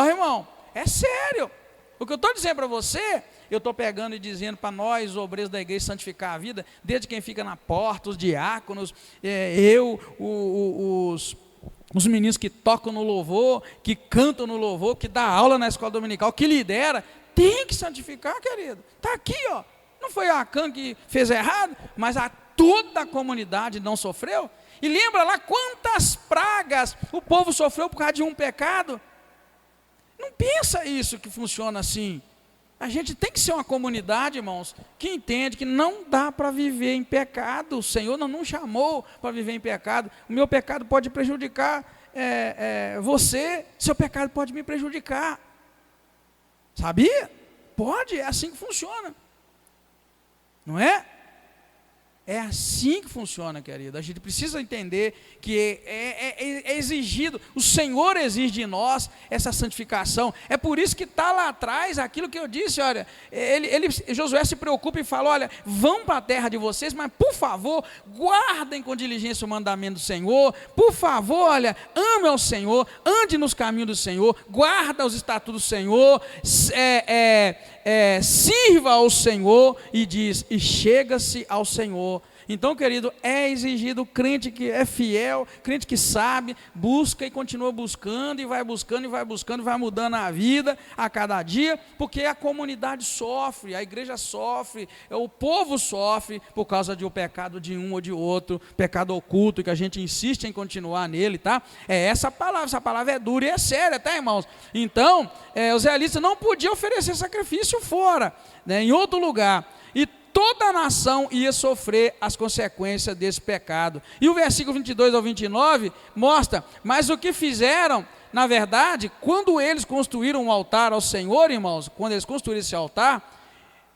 Irmão, é sério. O que eu estou dizendo para você, eu estou pegando e dizendo para nós, obreiros da igreja, santificar a vida, desde quem fica na porta, os diáconos, os meninos que tocam no louvor, que cantam no louvor, que dá aula na escola dominical, que lidera, tem que santificar, querido. Está aqui, ó. Não foi a Acã que fez errado, mas toda a comunidade não sofreu. E lembra lá quantas pragas o povo sofreu por causa de um pecado? Não pensa isso que funciona assim. A gente tem que ser uma comunidade, irmãos, que entende que não dá para viver em pecado. O Senhor não nos chamou para viver em pecado. O meu pecado pode prejudicar você, seu pecado pode me prejudicar. Sabia? Pode, é assim que funciona. Não é? É assim que funciona, querido. A gente precisa entender que é exigido, o Senhor exige de nós essa santificação. É por isso que está lá atrás aquilo que eu disse, olha, Josué se preocupa e fala, olha, vão para a terra de vocês, mas por favor, guardem com diligência o mandamento do Senhor, por favor, olha, ame ao Senhor, ande nos caminhos do Senhor, guarda os estatutos do Senhor, sirva ao Senhor, e diz, e chega-se ao Senhor. Então, querido, é exigido o crente que é fiel, crente que sabe, busca e continua buscando, e vai buscando, e vai buscando, e vai mudando a vida a cada dia, porque a comunidade sofre, a igreja sofre, o povo sofre por causa do pecado de um ou de outro, pecado oculto, que a gente insiste em continuar nele, tá? É essa palavra é dura e é séria, tá, irmãos? Então, os israelitas não podiam oferecer sacrifício fora, né, em outro lugar, e toda a nação ia sofrer as consequências desse pecado. E o versículo 22 ao 29 mostra, mas o que fizeram, na verdade, quando eles construíram um altar ao Senhor, irmãos, quando eles construíram esse altar,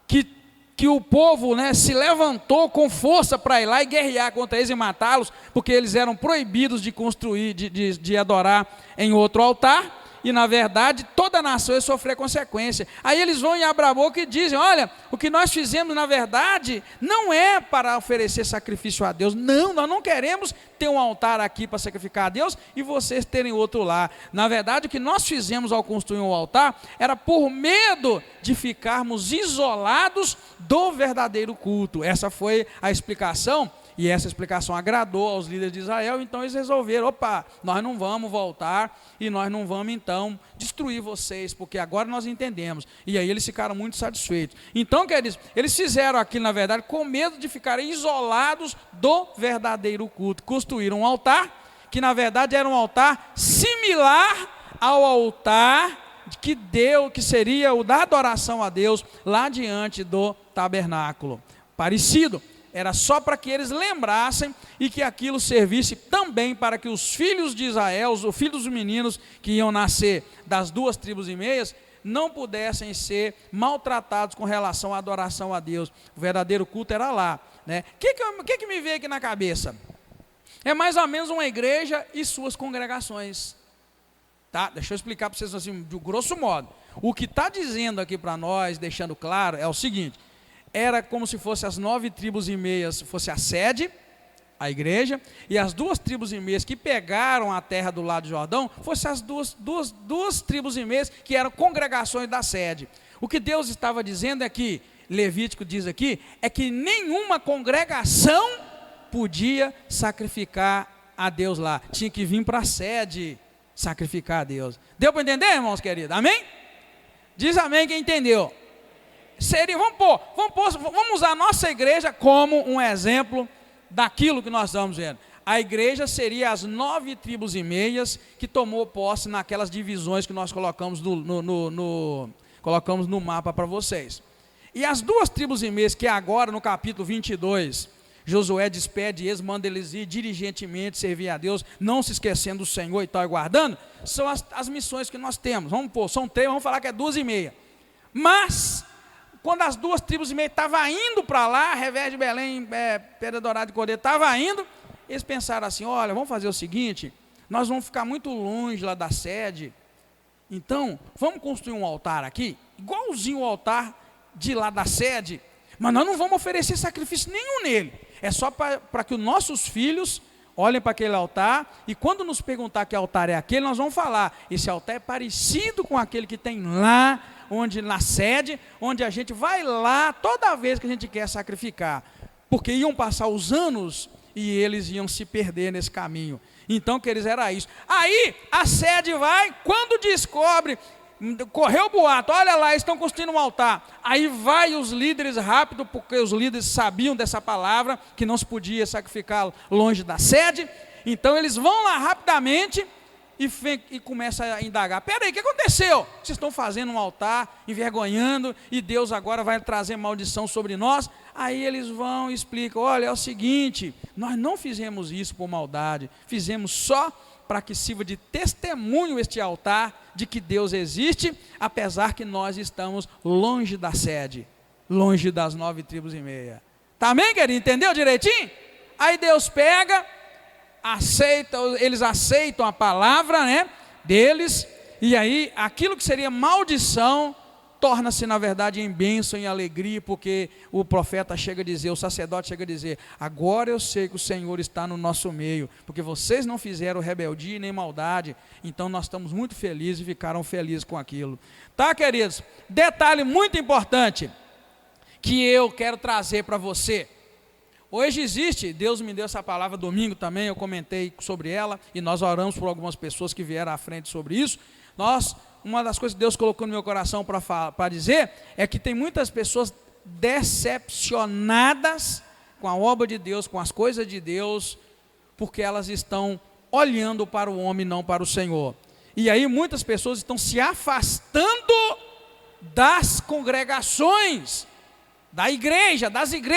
que o povo, né, se levantou com força para ir lá e guerrear contra eles e matá-los, porque eles eram proibidos de construir, de adorar em outro altar. E na verdade toda a nação ia sofrer consequência. Aí eles vão em abrir a boca e dizem, olha, o que nós fizemos na verdade não é para oferecer sacrifício a Deus, não, nós não queremos ter um altar aqui para sacrificar a Deus e vocês terem outro lá. Na verdade o que nós fizemos ao construir um altar era por medo de ficarmos isolados do verdadeiro culto. Essa foi a explicação. E essa explicação agradou aos líderes de Israel, então eles resolveram, nós não vamos voltar e nós não vamos então destruir vocês, porque agora nós entendemos. E aí eles ficaram muito satisfeitos. Então, queridos, eles fizeram aquilo, na verdade, com medo de ficarem isolados do verdadeiro culto. Construíram um altar, que na verdade era um altar similar ao altar que seria o da adoração a Deus, lá diante do tabernáculo. Parecido. era só para que eles lembrassem e que aquilo servisse também para que os filhos de Israel, os filhos dos meninos que iam nascer das 2 tribos e meias, não pudessem ser maltratados com relação à adoração a Deus. O verdadeiro culto era lá, né? O que me veio aqui na cabeça? É mais ou menos uma igreja e suas congregações. Tá? Deixa eu explicar para vocês assim, de grosso modo. O que está dizendo aqui para nós, deixando claro, é o seguinte: era como se fosse as 9 tribos e meias, fosse a sede, a igreja, e as 2 tribos e meias que pegaram a terra do lado do Jordão, fossem as duas tribos e meias que eram congregações da sede. O que Deus estava dizendo é que, Levítico diz aqui, é que nenhuma congregação podia sacrificar a Deus lá, tinha que vir para a sede sacrificar a Deus. Deu para entender, irmãos queridos? Amém? Diz amém quem entendeu. Vamos usar a nossa igreja como um exemplo daquilo que nós estamos vendo. A igreja seria as 9 tribos e meias que tomou posse naquelas divisões que nós colocamos colocamos no mapa para vocês. E as 2 tribos e meias que agora no capítulo 22, Josué despede eles, manda eles ir diligentemente servir a Deus, não se esquecendo do Senhor e tal, e guardando, são as missões que nós temos. São 3, vamos falar que é 2 e meia. Mas, quando as 2 tribos e meia estavam indo para lá, Revés de Belém, Pedra Dourada de Cordeiro, estavam indo, eles pensaram assim: olha, vamos fazer o seguinte, nós vamos ficar muito longe lá da sede, então, vamos construir um altar aqui, igualzinho o altar de lá da sede, mas nós não vamos oferecer sacrifício nenhum nele. É só para que os nossos filhos olhem para aquele altar, e quando nos perguntar que altar é aquele, nós vamos falar: esse altar é parecido com aquele que tem lá, na sede, onde a gente vai lá toda vez que a gente quer sacrificar. Porque iam passar os anos e eles iam se perder nesse caminho. Então, queridos, era isso. Aí, a sede vai, quando descobre, correu o boato, olha lá, estão construindo um altar. Aí vai os líderes rápido, porque os líderes sabiam dessa palavra, que não se podia sacrificar longe da sede. Então eles vão lá rapidamente e começam a indagar: peraí, o que aconteceu? Vocês estão fazendo um altar, envergonhando, e Deus agora vai trazer maldição sobre nós. Aí eles vão e explicam: olha, é o seguinte, nós não fizemos isso por maldade, fizemos só para que sirva de testemunho este altar de que Deus existe, apesar que nós estamos longe da sede, longe das 9 tribos e meia. Tá bem, querido? Entendeu direitinho? Aí Deus pega, eles aceitam a palavra, né, deles, e aí aquilo que seria maldição torna-se na verdade em bênção, em alegria, porque o profeta chega a dizer, o sacerdote chega a dizer: agora eu sei que o Senhor está no nosso meio, porque vocês não fizeram rebeldia nem maldade, então nós estamos muito felizes e ficaram felizes com aquilo. Tá, queridos? Detalhe muito importante que eu quero trazer para você. Hoje existe, Deus me deu essa palavra domingo também, eu comentei sobre ela, e nós oramos por algumas pessoas que vieram à frente sobre isso. Uma das coisas que Deus colocou no meu coração para dizer, é que tem muitas pessoas decepcionadas com a obra de Deus, com as coisas de Deus, porque elas estão olhando para o homem, não para o Senhor. E aí muitas pessoas estão se afastando das congregações, das igrejas,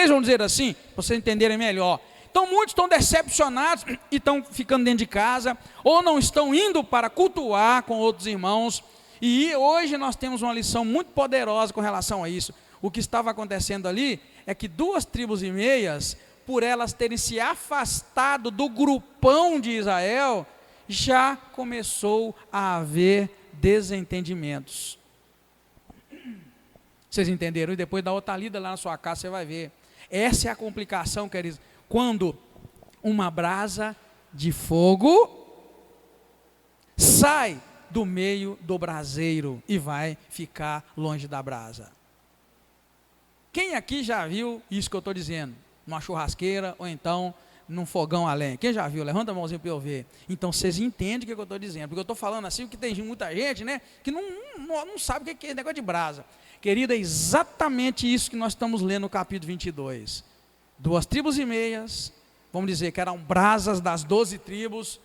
vamos dizer assim, para vocês entenderem melhor. Então muitos estão decepcionados e estão ficando dentro de casa, ou não estão indo para cultuar com outros irmãos. E hoje nós temos uma lição muito poderosa com relação a isso. O que estava acontecendo ali é que 2 tribos e meias, por elas terem se afastado do grupão de Israel, já começou a haver desentendimentos. Vocês entenderam? E depois dá outra lida lá na sua casa, você vai ver. Essa é a complicação, queridos. Quando uma brasa de fogo sai do meio do braseiro e vai ficar longe da brasa. Quem aqui já viu isso que eu estou dizendo? Numa churrasqueira ou então num fogão a lenha? Quem já viu? Levanta a mãozinha para eu ver. Então vocês entendem o que eu estou dizendo, porque eu estou falando assim, porque tem muita gente, né, que não sabe o que é esse negócio de brasa. Querida, é exatamente isso que nós estamos lendo no capítulo 22. 2 tribos e meias, vamos dizer que eram brasas das 12 tribos,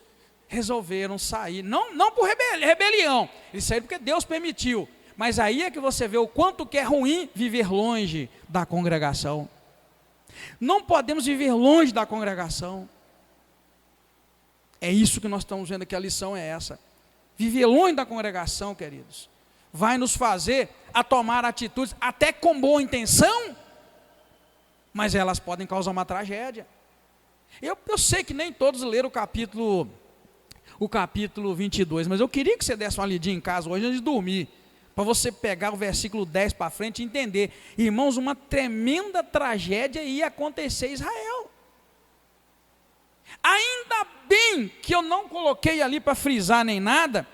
resolveram sair, não por rebelião, eles saíram porque Deus permitiu, mas aí é que você vê o quanto que é ruim viver longe da congregação. Não podemos viver longe da congregação. É isso que nós estamos vendo aqui, a lição é essa. Viver longe da congregação, queridos, vai nos fazer a tomar atitudes, até com boa intenção, mas elas podem causar uma tragédia. Eu sei que nem todos leram o capítulo 22, mas eu queria que você desse uma lidinha em casa hoje antes de dormir, para você pegar o versículo 10 para frente e entender. Irmãos, uma tremenda tragédia ia acontecer em Israel. Ainda bem que eu não coloquei ali para frisar nem nada,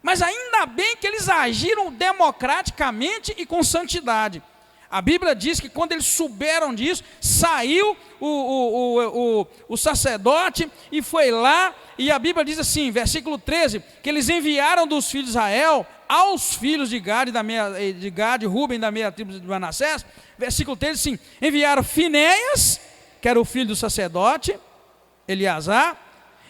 mas ainda bem que eles agiram democraticamente e com santidade. A Bíblia diz que quando eles souberam disso, saiu o sacerdote e foi lá, e a Bíblia diz assim, versículo 13, que eles enviaram dos filhos de Israel aos filhos de Gade, Rúben, da meia tribo de Manassés, versículo 13, assim, enviaram Finéias, que era o filho do sacerdote, Eleazar,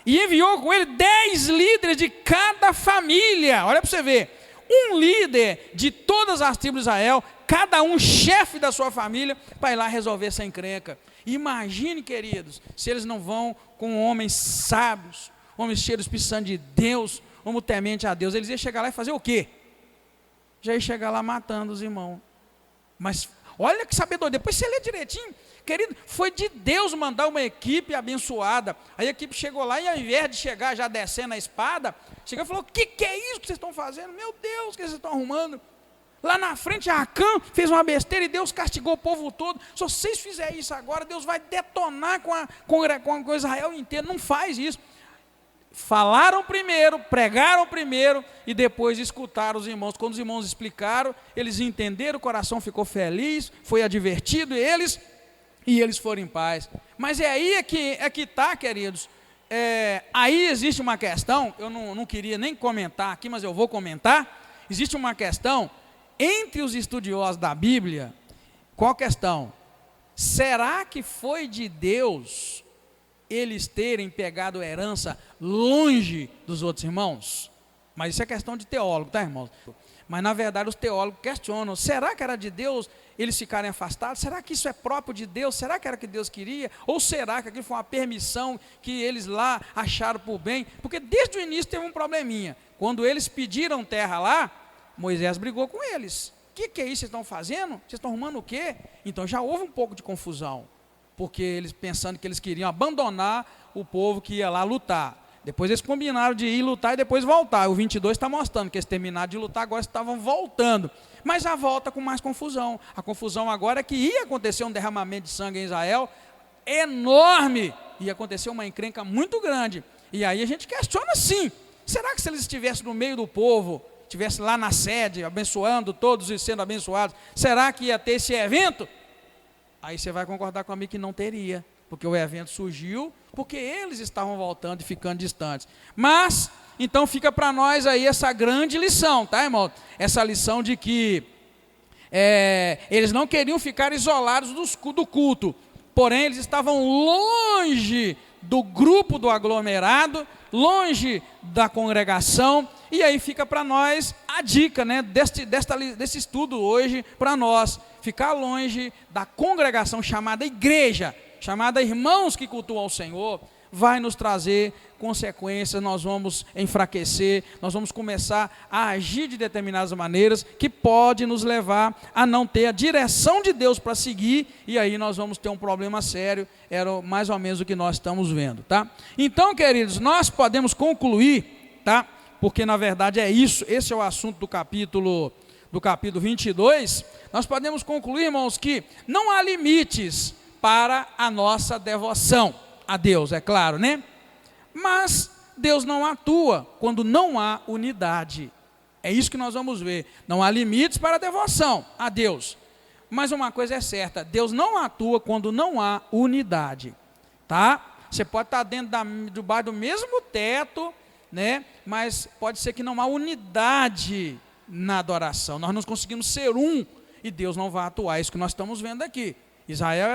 e enviou com ele 10 líderes de cada família. Olha para você ver, um líder de todas as tribos de Israel, cada um chefe da sua família, para ir lá resolver essa encrenca. Imagine, queridos, se eles não vão com homens sábios, homens cheios do Espírito Santo de Deus, homens temente a Deus, eles iam chegar lá e fazer o quê? Já ia chegar lá matando os irmãos. Mas olha que sabedoria, depois você lê direitinho. Querido, foi de Deus mandar uma equipe abençoada. Aí a equipe chegou lá e ao invés de chegar já descendo a espada, chegou e falou, o que é isso que vocês estão fazendo? Meu Deus, o que vocês estão arrumando? Lá na frente Acã fez uma besteira e Deus castigou o povo todo. Se vocês fizerem isso agora, Deus vai detonar com Israel inteiro. Não faz isso. Falaram primeiro, pregaram primeiro e depois escutaram os irmãos. Quando os irmãos explicaram, eles entenderam, o coração ficou feliz, foi advertido e eles foram em paz. Mas é aí que está, queridos. Aí existe uma questão, eu não queria nem comentar aqui, mas eu vou comentar. Existe uma questão entre os estudiosos da Bíblia. Qual questão? Será que foi de Deus eles terem pegado herança longe dos outros irmãos? Mas isso é questão de teólogo, tá, irmãos? Mas na verdade os teólogos questionam, será que era de Deus eles ficarem afastados? Será que isso é próprio de Deus? Será que era o que Deus queria? Ou será que aquilo foi uma permissão que eles lá acharam por bem? Porque desde o início teve um probleminha. Quando eles pediram terra lá, Moisés brigou com eles. O que é isso que vocês estão fazendo? Vocês estão arrumando o quê? Então já houve um pouco de confusão, porque eles pensando que eles queriam abandonar o povo que ia lá lutar. Depois eles combinaram de ir lutar e depois voltar. O 22 está mostrando que eles terminaram de lutar, agora estavam voltando. Mas já volta com mais confusão. A confusão agora é que ia acontecer um derramamento de sangue em Israel enorme. Ia acontecer uma encrenca muito grande. E aí a gente questiona sim. Será que se eles estivessem no meio do povo, estivessem lá na sede, abençoando todos e sendo abençoados, será que ia ter esse evento? Aí você vai concordar comigo que não teria, porque o evento surgiu, porque eles estavam voltando e ficando distantes. Mas, então fica para nós aí essa grande lição, tá, irmão? Essa lição de que eles não queriam ficar isolados do culto, porém eles estavam longe do grupo do aglomerado, longe da congregação, e aí fica para nós a dica, né, desse estudo hoje para nós, ficar longe da congregação chamada igreja, chamada irmãos que cultuam ao Senhor, vai nos trazer consequências, nós vamos enfraquecer, nós vamos começar a agir de determinadas maneiras, que pode nos levar a não ter a direção de Deus para seguir, e aí nós vamos ter um problema sério, era mais ou menos o que nós estamos vendo, tá? Então, queridos, nós podemos concluir, tá? Porque na verdade é isso, esse é o assunto do capítulo 22, nós podemos concluir, irmãos, que não há limites para a nossa devoção a Deus, é claro, né? Mas Deus não atua quando não há unidade. É isso que nós vamos ver. Não há limites para a devoção a Deus. Mas uma coisa é certa, Deus não atua quando não há unidade, tá? Você pode estar debaixo do mesmo teto, né? Mas pode ser que não há unidade na adoração. Nós não conseguimos ser um e Deus não vai atuar. É isso que nós estamos vendo aqui. Israel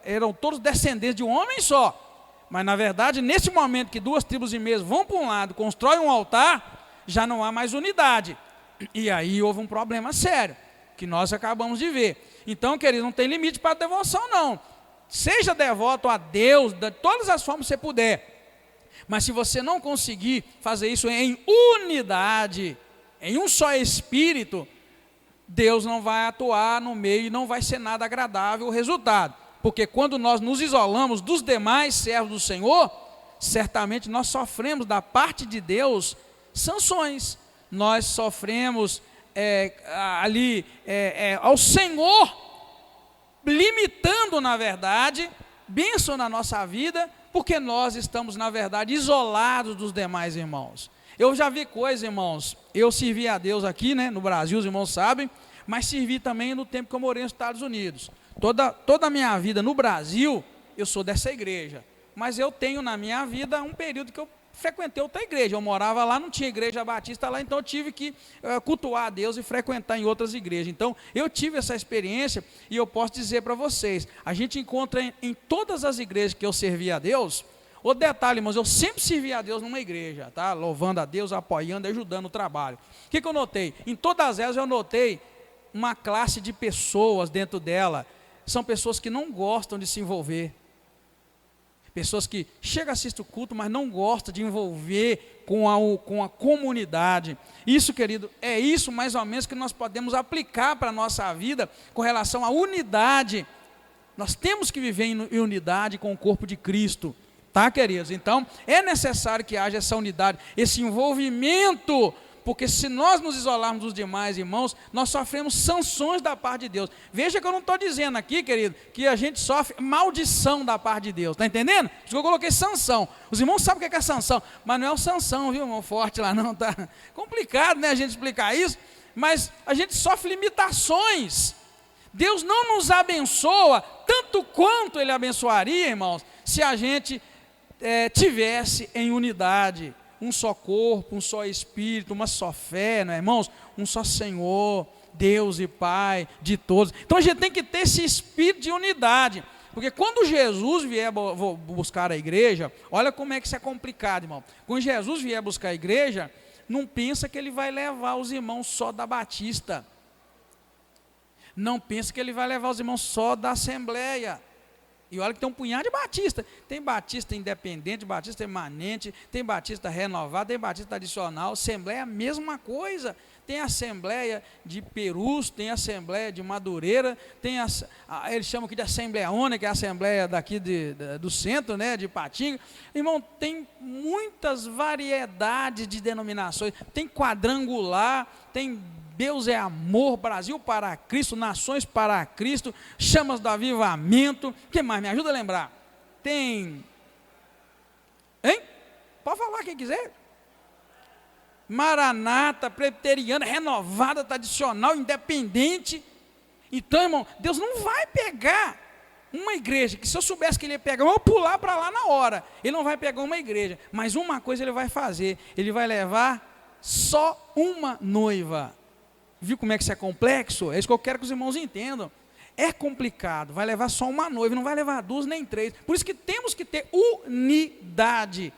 eram todos descendentes de um homem só. Mas na verdade, nesse momento que duas tribos e meia vão para um lado, constroem um altar, já não há mais unidade. E aí houve um problema sério, que nós acabamos de ver. Então, querido, não tem limite para a devoção, não. Seja devoto a Deus de todas as formas que você puder. Mas se você não conseguir fazer isso em unidade, em um só espírito, Deus não vai atuar no meio e não vai ser nada agradável o resultado. Porque quando nós nos isolamos dos demais servos do Senhor, certamente nós sofremos da parte de Deus sanções. Nós sofremos ao Senhor, limitando, na verdade, bênção na nossa vida, porque nós estamos, na verdade, isolados dos demais irmãos. Eu já vi coisa, irmãos, eu servi a Deus aqui, né, no Brasil, os irmãos sabem, mas servi também no tempo que eu morei nos Estados Unidos. Toda a minha vida no Brasil, eu sou dessa igreja, mas eu tenho na minha vida um período que eu frequentei outra igreja. Eu morava lá, não tinha igreja batista lá, então eu tive que cultuar a Deus e frequentar em outras igrejas. Então eu tive essa experiência e eu posso dizer para vocês, a gente encontra em todas as igrejas que eu servi a Deus. O detalhe, irmãos, eu sempre servi a Deus numa igreja, tá? Louvando a Deus, apoiando, ajudando o trabalho. O que eu notei? Em todas elas eu notei uma classe de pessoas dentro dela. São pessoas que não gostam de se envolver. Pessoas que chegam, assistem o culto, mas não gostam de envolver com a comunidade. Isso, querido, é isso mais ou menos que nós podemos aplicar para a nossa vida com relação à unidade. Nós temos que viver em unidade com o corpo de Cristo. Tá, queridos? Então, é necessário que haja essa unidade, esse envolvimento, porque se nós nos isolarmos dos demais irmãos, nós sofremos sanções da parte de Deus. Veja que eu não estou dizendo aqui, querido, que a gente sofre maldição da parte de Deus, está entendendo? Por isso que eu coloquei sanção. Os irmãos sabem o que é sanção, mas não é o Sansão, viu, irmão, forte lá não, tá complicado, né, a gente explicar isso, mas a gente sofre limitações. Deus não nos abençoa tanto quanto Ele abençoaria, irmãos, se a gente tivesse em unidade, um só corpo, um só espírito, uma só fé, né, irmãos? Um só Senhor, Deus e Pai de todos. Então a gente tem que ter esse espírito de unidade, porque quando Jesus vier buscar a igreja, olha como é que isso é complicado, irmão. Quando Jesus vier buscar a igreja, não pensa que Ele vai levar os irmãos só da Batista, não pensa que Ele vai levar os irmãos só da Assembleia. E olha que tem um punhado de batista. Tem batista independente, batista emanente, tem batista renovado, tem batista adicional. Assembleia é a mesma coisa. Tem assembleia de Perus, tem assembleia de Madureira, tem eles chamam aqui de Assembleia Única, que é a assembleia daqui do centro, né, de Patinga. Irmão, tem muitas variedades de denominações. Tem quadrangular, tem Deus é amor, Brasil para Cristo, nações para Cristo, chamas do avivamento. O que mais? Me ajuda a lembrar. Tem, hein? Pode falar quem quiser. Maranata, presbiteriana, renovada, tradicional, independente. Então, irmão, Deus não vai pegar uma igreja, que se eu soubesse que Ele ia pegar, eu vou pular para lá na hora. Ele não vai pegar uma igreja, mas uma coisa Ele vai fazer, Ele vai levar só uma noiva. Viu como é que isso é complexo? É isso que eu quero que os irmãos entendam. É complicado, vai levar só uma noiva, não vai levar duas nem três. Por isso que temos que ter unidade.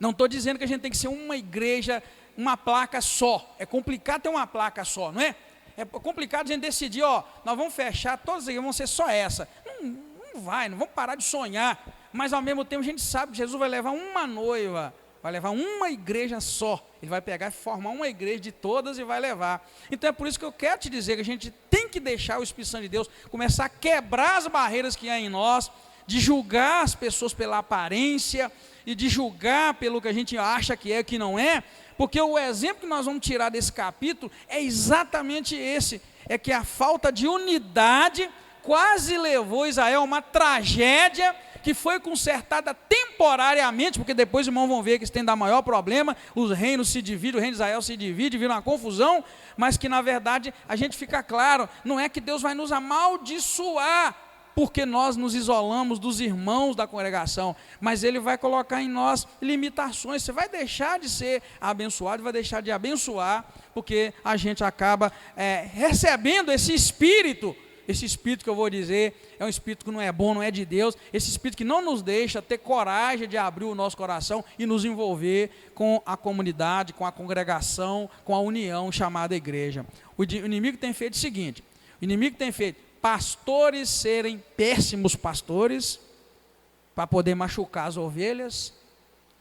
Não estou dizendo que a gente tem que ser uma igreja, uma placa só. É complicado ter uma placa só, não é? É complicado a gente decidir, ó, nós vamos fechar, todas as igrejas vão ser só essa. Não vai, não vamos parar de sonhar. Mas ao mesmo tempo a gente sabe que Jesus vai levar uma noiva, vai levar uma igreja só. Ele vai pegar e formar uma igreja de todas e vai levar. Então é por isso que eu quero te dizer que a gente tem que deixar o Espírito Santo de Deus começar a quebrar as barreiras que há em nós, de julgar as pessoas pela aparência e de julgar pelo que a gente acha que é e que não é, porque o exemplo que nós vamos tirar desse capítulo é exatamente esse, é que a falta de unidade quase levou Israel a uma tragédia que foi consertada temporariamente, porque depois os irmãos vão ver que isso tem da maior problema, os reinos se dividem, o reino de Israel se divide, vira uma confusão, mas que na verdade a gente fica claro, não é que Deus vai nos amaldiçoar, porque nós nos isolamos dos irmãos da congregação, mas Ele vai colocar em nós limitações, você vai deixar de ser abençoado, vai deixar de abençoar, porque a gente acaba recebendo esse espírito que eu vou dizer, é um espírito que não é bom, não é de Deus, esse espírito que não nos deixa ter coragem de abrir o nosso coração e nos envolver com a comunidade, com a congregação, com a união chamada igreja. O inimigo tem feito o seguinte, O inimigo tem feito pastores serem péssimos pastores, para poder machucar as ovelhas,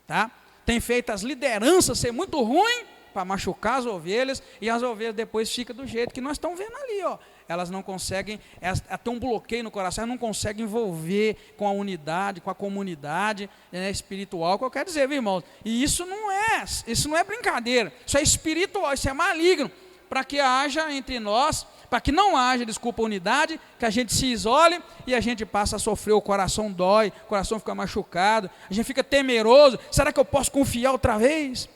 tá? Tem feito as lideranças ser muito ruim, para machucar as ovelhas, e as ovelhas depois ficam do jeito que nós estamos vendo ali, ó. Elas não conseguem, tem um bloqueio no coração, elas não conseguem envolver com a unidade, com a comunidade, né, espiritual, que eu quero dizer, viu, irmãos? E isso não é brincadeira, isso é espiritual, isso é maligno, para que haja entre nós, para que não haja, unidade, que a gente se isole e a gente passa a sofrer, o coração dói, o coração fica machucado, a gente fica temeroso, será que eu posso confiar outra vez?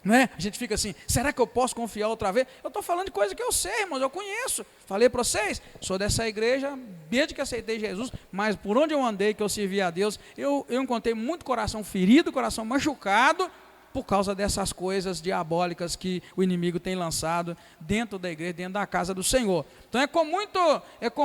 Não é? A gente fica assim, será que eu posso confiar outra vez? Eu estou falando de coisa que eu sei, irmãos, eu conheço. Falei para vocês, sou dessa igreja desde que aceitei Jesus, mas por onde eu andei, que eu servi a Deus, eu encontrei muito coração ferido, coração machucado, por causa dessas coisas diabólicas que o inimigo tem lançado dentro da igreja, dentro da casa do Senhor. Então é com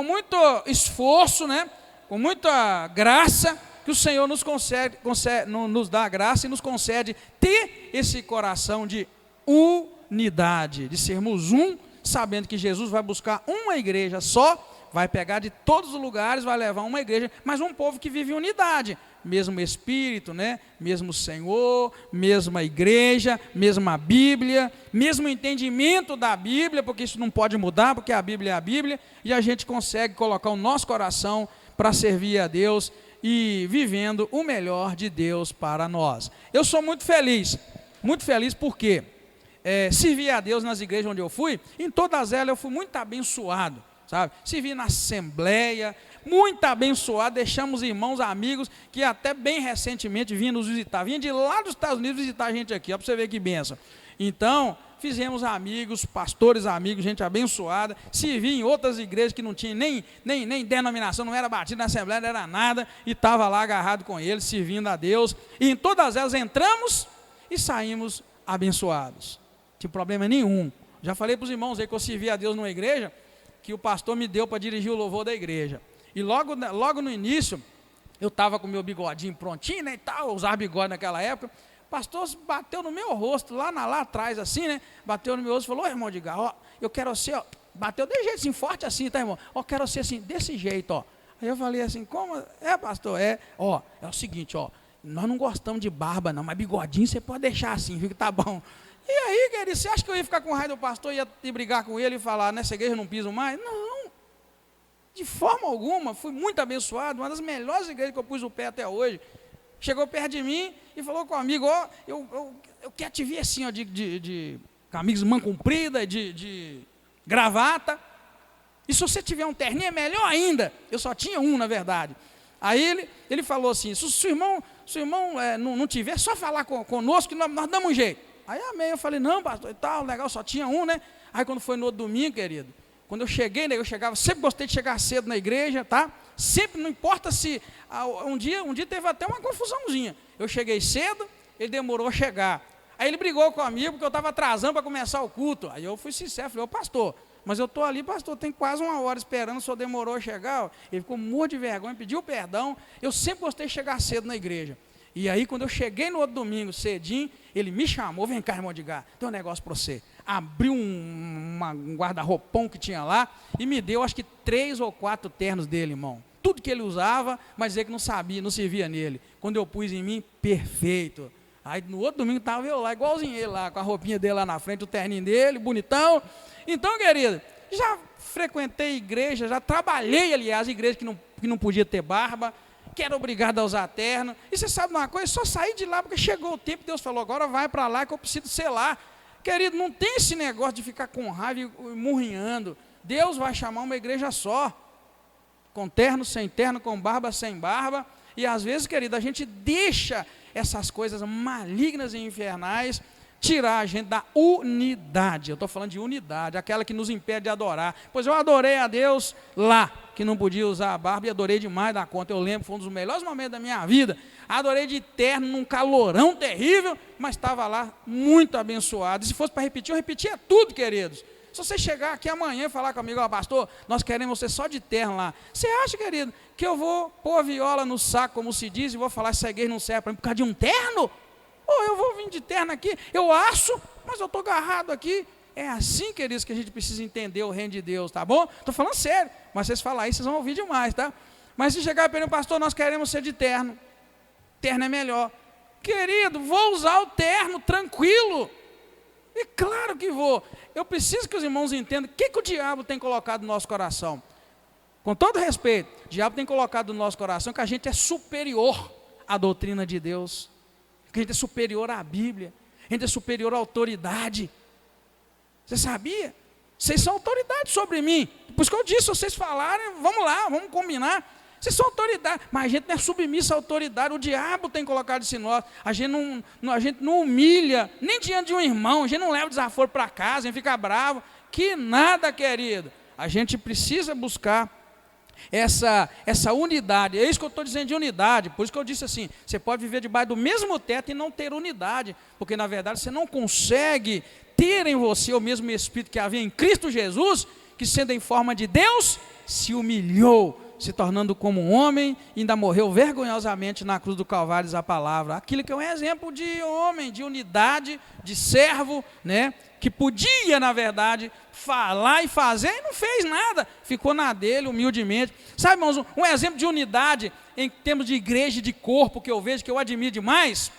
muito esforço, né? Com muita graça, que o Senhor nos dá a graça e nos concede ter esse coração de unidade, de sermos um, sabendo que Jesus vai buscar uma igreja só, vai pegar de todos os lugares, vai levar uma igreja, mas um povo que vive em unidade, mesmo Espírito, né? Mesmo Senhor, mesma igreja, mesma Bíblia, mesmo entendimento da Bíblia, porque isso não pode mudar, porque a Bíblia é a Bíblia, e a gente consegue colocar o nosso coração para servir a Deus e vivendo o melhor de Deus para nós. Eu sou muito feliz porque servi a Deus nas igrejas onde eu fui, em todas elas eu fui muito abençoado, sabe? Servi na Assembleia, muito abençoado, deixamos irmãos, amigos, que até bem recentemente vinham nos visitar, vinham de lá dos Estados Unidos visitar a gente aqui, ó, para você ver que bênção. Então, fizemos amigos, pastores amigos, gente abençoada, servi em outras igrejas que não tinha nem denominação, não era batido na Assembleia, não era nada, e estava lá agarrado com eles, servindo a Deus, e em todas elas entramos e saímos abençoados, não tinha problema nenhum. Já falei para os irmãos aí que eu servi a Deus numa igreja, que o pastor me deu para dirigir o louvor da igreja, e logo no início, eu estava com o meu bigodinho prontinho, né, e tal, usava bigode naquela época. O pastor bateu no meu rosto, lá atrás, assim, né? Bateu no meu rosto e falou: ô, irmão Edgar, ó, eu quero ser, ó. Bateu de jeito assim, forte assim, tá, irmão? Ó, quero ser assim, desse jeito, ó. Aí eu falei assim: como? Pastor, ó, é o seguinte, ó, nós não gostamos de barba, não, mas bigodinho você pode deixar assim, viu que tá bom. E aí, querido, você acha que eu ia ficar com raiva do pastor, ia brigar com ele e falar: nessa igreja eu não piso mais? Não, de forma alguma, fui muito abençoado, uma das melhores igrejas que eu pus o pé até hoje. Chegou perto de mim e falou com o amigo: ó, eu quero te ver assim, ó, de camisa manga comprida, de gravata, e se você tiver um terninho é melhor ainda. Eu só tinha um, na verdade. Aí ele falou assim: se o seu irmão não tiver, só falar conosco que nós damos um jeito. Aí amém, eu falei: não, pastor, e tal, legal, só tinha um, né? Aí quando foi no outro domingo, querido, quando eu cheguei, né, eu chegava, sempre gostei de chegar cedo na igreja, tá? Sempre, não importa se, um dia teve até uma confusãozinha, eu cheguei cedo, ele demorou a chegar, aí ele brigou comigo, porque eu estava atrasando para começar o culto, aí eu fui sincero, falei: ô pastor, mas eu estou ali, pastor, tem quase uma hora esperando, o senhor demorou a chegar. Ele ficou morto de vergonha, pediu perdão. Eu sempre gostei de chegar cedo na igreja. E aí, quando eu cheguei no outro domingo, cedinho, ele me chamou: vem cá, irmão Edgar, tem um negócio para você. Abriu um guarda-roupão que tinha lá e me deu, acho que 3 ou 4 ternos dele, irmão. Tudo que ele usava, mas dizer que não sabia, não servia nele. Quando eu pus em mim, perfeito. Aí no outro domingo estava eu lá, igualzinho ele lá, com a roupinha dele lá na frente, o terninho dele, bonitão. Então, querido, já frequentei igreja, já trabalhei, aliás, em igreja que não podia ter barba, que era obrigado a usar terno. E você sabe uma coisa? Só saí de lá porque chegou o tempo, Deus falou: agora vai para lá que eu preciso ser lá. Querido, não tem esse negócio de ficar com raiva e murrinhando. Deus vai chamar uma igreja só, com terno, sem terno, com barba, sem barba. E às vezes, querido, a gente deixa essas coisas malignas e infernais tirar a gente da unidade. Eu estou falando de unidade, aquela que nos impede de adorar. Pois eu adorei a Deus lá, que não podia usar a barba, e adorei demais da conta. Eu lembro, foi um dos melhores momentos da minha vida. Adorei de terno, num calorão terrível, mas estava lá muito abençoado. E se fosse para repetir, eu repetia tudo, queridos. Se você chegar aqui amanhã e falar comigo: ó, pastor, nós queremos você só de terno lá. Você acha, querido, que eu vou pôr a viola no saco, como se diz, e vou falar: essa igreja não serve para mim por causa de um terno? Ou eu vou vir de terno aqui, eu acho, mas eu estou agarrado aqui. É assim, queridos, que a gente precisa entender o reino de Deus, tá bom? Estou falando sério, mas vocês falarem isso, vocês vão ouvir demais, tá? Mas se chegar e perguntar, pastor, nós queremos ser de terno. Terno é melhor. Querido, vou usar o terno, tranquilo. E claro que vou. Eu preciso que os irmãos entendam o que o diabo tem colocado no nosso coração. Com todo respeito, o diabo tem colocado no nosso coração que a gente é superior à doutrina de Deus, que a gente é superior à Bíblia, a gente é superior à autoridade. Você sabia? Vocês são autoridade sobre mim. Por isso que eu disse, se vocês falarem, vamos lá, vamos combinar. Vocês são autoridade, mas a gente não é submissa à autoridade. O diabo tem colocado isso em nós. A gente não humilha, nem diante de um irmão. A gente não leva desaforo para casa, a gente fica bravo. Que nada, querido. A gente precisa buscar essa unidade. É isso que eu estou dizendo de unidade. Por isso que eu disse assim, você pode viver debaixo do mesmo teto e não ter unidade. Porque na verdade você não consegue ter em você o mesmo Espírito que havia em Cristo Jesus, que sendo em forma de Deus, se humilhou, se tornando como um homem, e ainda morreu vergonhosamente na cruz do Calvário, diz a palavra. Aquilo que é um exemplo de homem, de unidade, de servo, né? Que podia, na verdade, falar e fazer, e não fez nada, ficou na dele, humildemente. Sabe, irmãos, um exemplo de unidade, em termos de igreja e de corpo, que eu vejo, que eu admiro demais,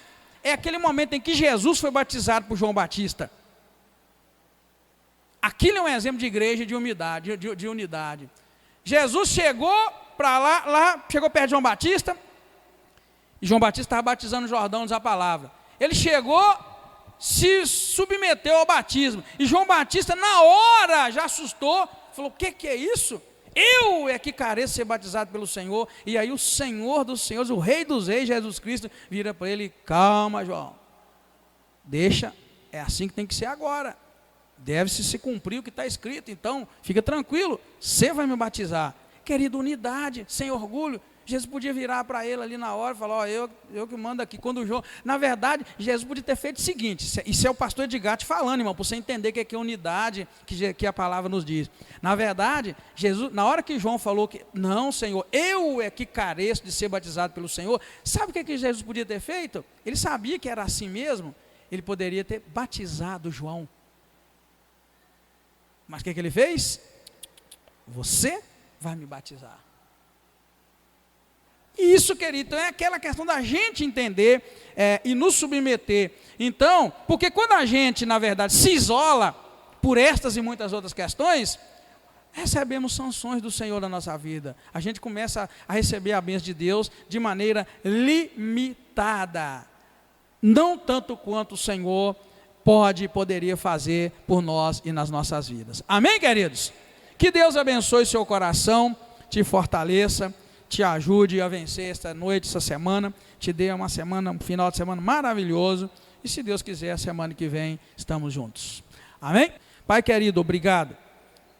é aquele momento em que Jesus foi batizado por João Batista. Aquilo é um exemplo de igreja e de unidade. Jesus chegou para lá, chegou perto de João Batista, e João Batista estava batizando o Jordão, diz a palavra. Ele chegou, se submeteu ao batismo, e João Batista na hora já assustou, falou, o que é isso? Eu é que careço de ser batizado pelo Senhor. E aí o Senhor dos Senhores, o Rei dos Reis, Jesus Cristo, vira para ele, calma, João, deixa, é assim que tem que ser agora. Deve-se se cumprir o que está escrito, então fica tranquilo, você vai me batizar. Querido, unidade, sem orgulho. Jesus podia virar para ele ali na hora e falar, eu que mando aqui. Quando o João, na verdade, Jesus podia ter feito o seguinte, isso é o pastor Edgar te falando, irmão, para você entender o que é unidade, que a palavra nos diz. Na verdade, Jesus, na hora que João falou que, não, Senhor, eu é que careço de ser batizado pelo Senhor, sabe o que Jesus podia ter feito? Ele sabia que era assim mesmo, ele poderia ter batizado João. Mas o que ele fez? Você vai me batizar. E isso, querido, então é aquela questão da gente entender e nos submeter. Então, porque quando a gente, na verdade, se isola por estas e muitas outras questões, recebemos sanções do Senhor na nossa vida. A gente começa a receber a bênção de Deus de maneira limitada. Não tanto quanto o Senhor poderia fazer por nós e nas nossas vidas. Amém, queridos? Que Deus abençoe seu coração, te fortaleça, te ajude a vencer esta noite, essa semana, te dê um final de semana maravilhoso, e se Deus quiser, a semana que vem, estamos juntos. Amém? Pai querido, obrigado.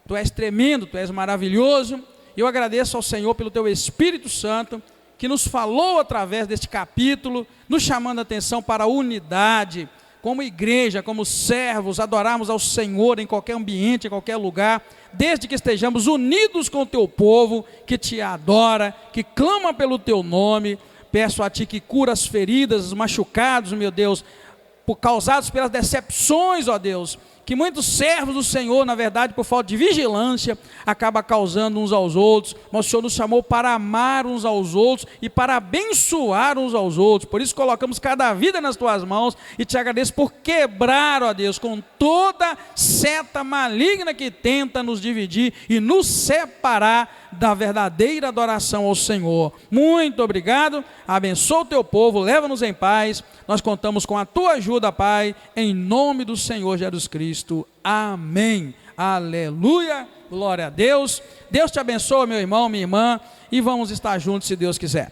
Tu és tremendo, tu és maravilhoso, e eu agradeço ao Senhor pelo teu Espírito Santo, que nos falou através deste capítulo, nos chamando a atenção para a unidade, como igreja, como servos, adorarmos ao Senhor em qualquer ambiente, em qualquer lugar, desde que estejamos unidos com o teu povo, que te adora, que clama pelo teu nome. Peço a ti que cura as feridas, os machucados, meu Deus, causados pelas decepções, ó Deus, que muitos servos do Senhor, na verdade, por falta de vigilância, acaba causando uns aos outros, mas o Senhor nos chamou para amar uns aos outros e para abençoar uns aos outros. Por isso colocamos cada vida nas tuas mãos e te agradeço por quebrar, ó Deus, com toda seta maligna que tenta nos dividir e nos separar da verdadeira adoração ao Senhor. Muito obrigado, abençoa o teu povo, leva-nos em paz, nós contamos com a tua ajuda, Pai, em nome do Senhor Jesus Cristo, amém, aleluia, glória a Deus. Deus te abençoe, meu irmão, minha irmã, e vamos estar juntos se Deus quiser.